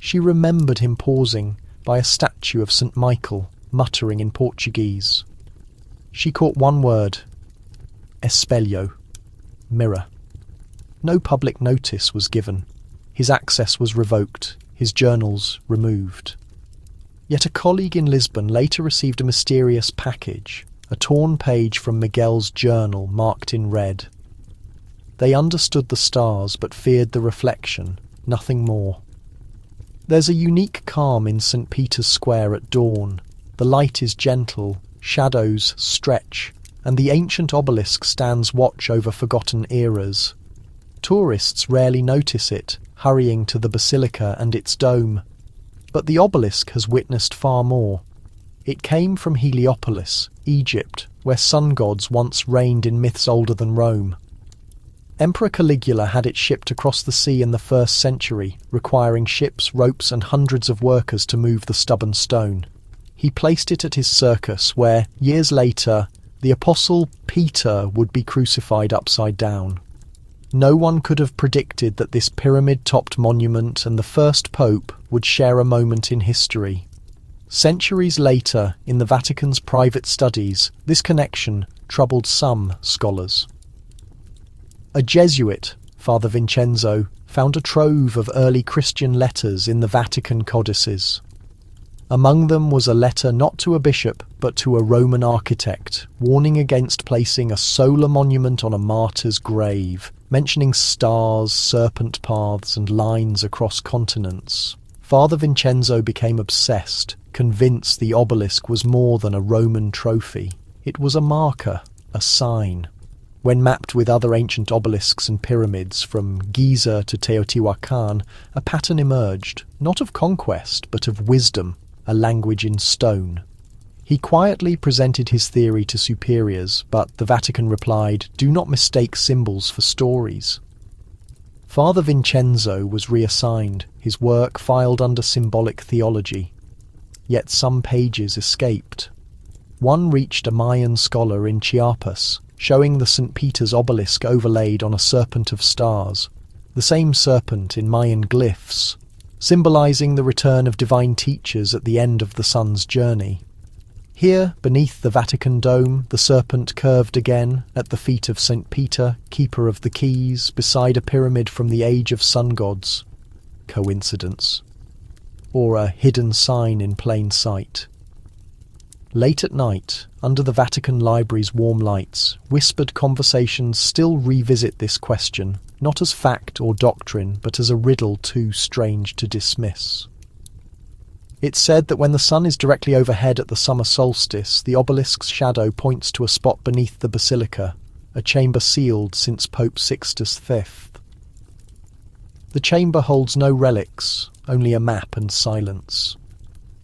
She remembered him pausing by a statue of St. Michael, muttering in Portuguese. She caught one word: espelho, mirror. No public notice was given. His access was revoked, his journals removed. Yet a colleague in Lisbon later received a mysterious package, a torn page from Miguel's journal marked in red. They understood the stars but feared the reflection, nothing more. There's a unique calm in St. Peter's Square at dawn. The light is gentle, shadows stretch, and the ancient obelisk stands watch over forgotten eras. Tourists rarely notice it, hurrying to the basilica and its dome. But the obelisk has witnessed far more. It came from Heliopolis, Egypt, where sun gods once reigned in myths older than Rome. Emperor Caligula had it shipped across the sea in the 1st century, requiring ships, ropes and hundreds of workers to move the stubborn stone. He placed it at his circus where, years later, the apostle Peter would be crucified upside down. No one could have predicted that this pyramid-topped monument and the first pope would share a moment in history. Centuries later, in the Vatican's private studies, this connection troubled some scholars. A Jesuit, Father Vincenzo, found a trove of early Christian letters in the Vatican codices. Among them was a letter not to a bishop, but to a Roman architect, warning against placing a solar monument on a martyr's grave, mentioning stars, serpent paths, and lines across continents. Father Vincenzo became obsessed, convinced the obelisk was more than a Roman trophy. It was a marker, a sign. When mapped with other ancient obelisks and pyramids, from Giza to Teotihuacan, a pattern emerged, not of conquest, but of wisdom, a language in stone. He quietly presented his theory to superiors, but the Vatican replied, "Do not mistake symbols for stories." Father Vincenzo was reassigned, his work filed under symbolic theology. Yet some pages escaped. One reached a Mayan scholar in Chiapas, showing the St. Peter's obelisk overlaid on a serpent of stars, the same serpent in Mayan glyphs, symbolizing the return of divine teachers at the end of the sun's journey. Here, beneath the Vatican dome, the serpent curved again, at the feet of St. Peter, keeper of the keys, beside a pyramid from the age of sun gods. Coincidence? Or a hidden sign in plain sight? Late at night, under the Vatican Library's warm lights, whispered conversations still revisit this question, not as fact or doctrine, but as a riddle too strange to dismiss. It's said that when the sun is directly overhead at the summer solstice, the obelisk's shadow points to a spot beneath the basilica, a chamber sealed since Pope Sixtus V. The chamber holds no relics, only a map and silence.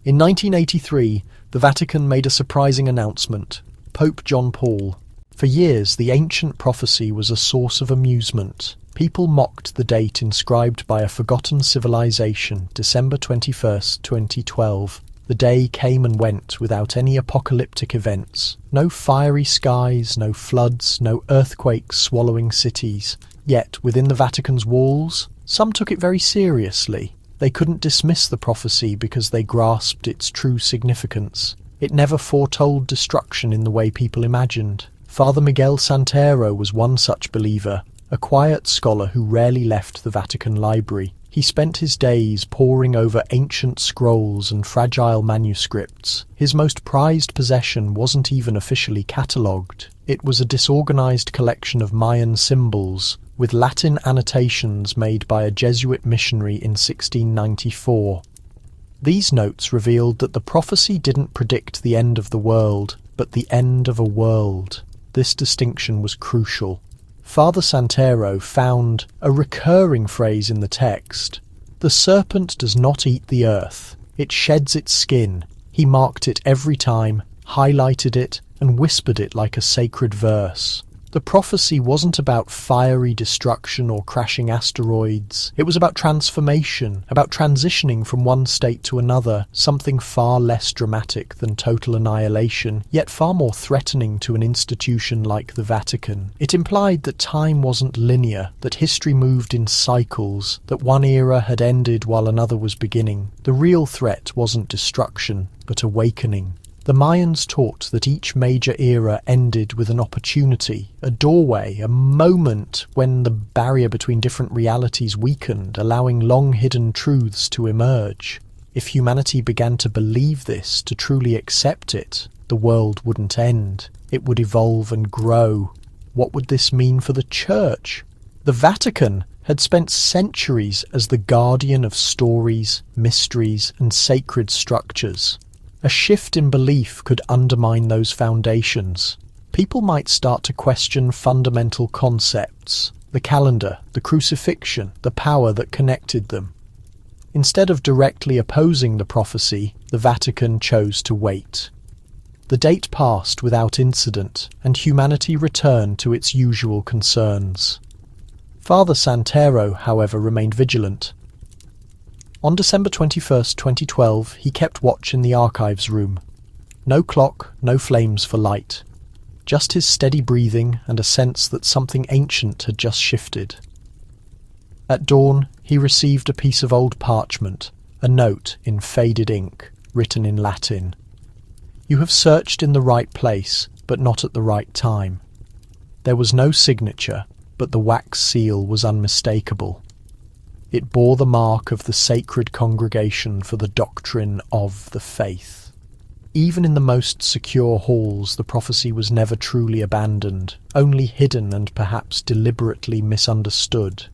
In 1983, the Vatican made a surprising announcement: Pope John Paul. For years, the ancient prophecy was a source of amusement. People mocked the date inscribed by a forgotten civilization, December 21st, 2012. The day came and went without any apocalyptic events. No fiery skies, no floods, no earthquakes swallowing cities. Yet, within the Vatican's walls, some took it very seriously. They couldn't dismiss the prophecy because they grasped its true significance. It never foretold destruction in the way people imagined. Father Miguel Santero was one such believer, a quiet scholar who rarely left the Vatican Library. He spent his days poring over ancient scrolls and fragile manuscripts. His most prized possession wasn't even officially catalogued. It was a disorganized collection of Mayan symbols, with Latin annotations made by a Jesuit missionary in 1694. These notes revealed that the prophecy didn't predict the end of the world, but the end of a world. This distinction was crucial. Father Santero found a recurring phrase in the text: "The serpent does not eat the earth, it sheds its skin." He marked it every time, highlighted it, and whispered it like a sacred verse. The prophecy wasn't about fiery destruction or crashing asteroids. It was about transformation, about transitioning from one state to another, something far less dramatic than total annihilation, yet far more threatening to an institution like the Vatican. It implied that time wasn't linear, that history moved in cycles, that one era had ended while another was beginning. The real threat wasn't destruction, but awakening. The Mayans taught that each major era ended with an opportunity, a doorway, a moment when the barrier between different realities weakened, allowing long-hidden truths to emerge. If humanity began to believe this, to truly accept it, the world wouldn't end. It would evolve and grow. What would this mean for the Church? The Vatican had spent centuries as the guardian of stories, mysteries, and sacred structures. A shift in belief could undermine those foundations. People might start to question fundamental concepts, the calendar, the crucifixion, the power that connected them. Instead of directly opposing the prophecy, the Vatican chose to wait. The date passed without incident, and humanity returned to its usual concerns. Father Santero, however, remained vigilant. On December 21st, 2012, he kept watch in the archives room. No clock, no flames for light. Just his steady breathing and a sense that something ancient had just shifted. At dawn, he received a piece of old parchment, a note in faded ink, written in Latin. "You have searched in the right place, but not at the right time." There was no signature, but the wax seal was unmistakable. It bore the mark of the sacred congregation for the doctrine of the faith. Even in the most secure halls, the prophecy was never truly abandoned, only hidden and perhaps deliberately misunderstood.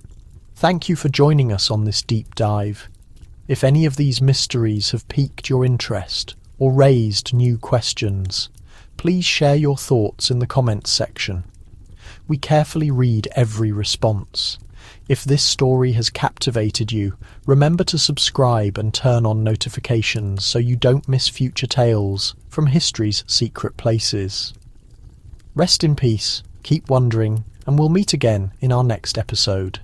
Thank you for joining us on this deep dive. If any of these mysteries have piqued your interest or raised new questions, please share your thoughts in the comments section. We carefully read every response. If this story has captivated you, remember to subscribe and turn on notifications so you don't miss future tales from history's secret places. Rest in peace, keep wondering, and we'll meet again in our next episode.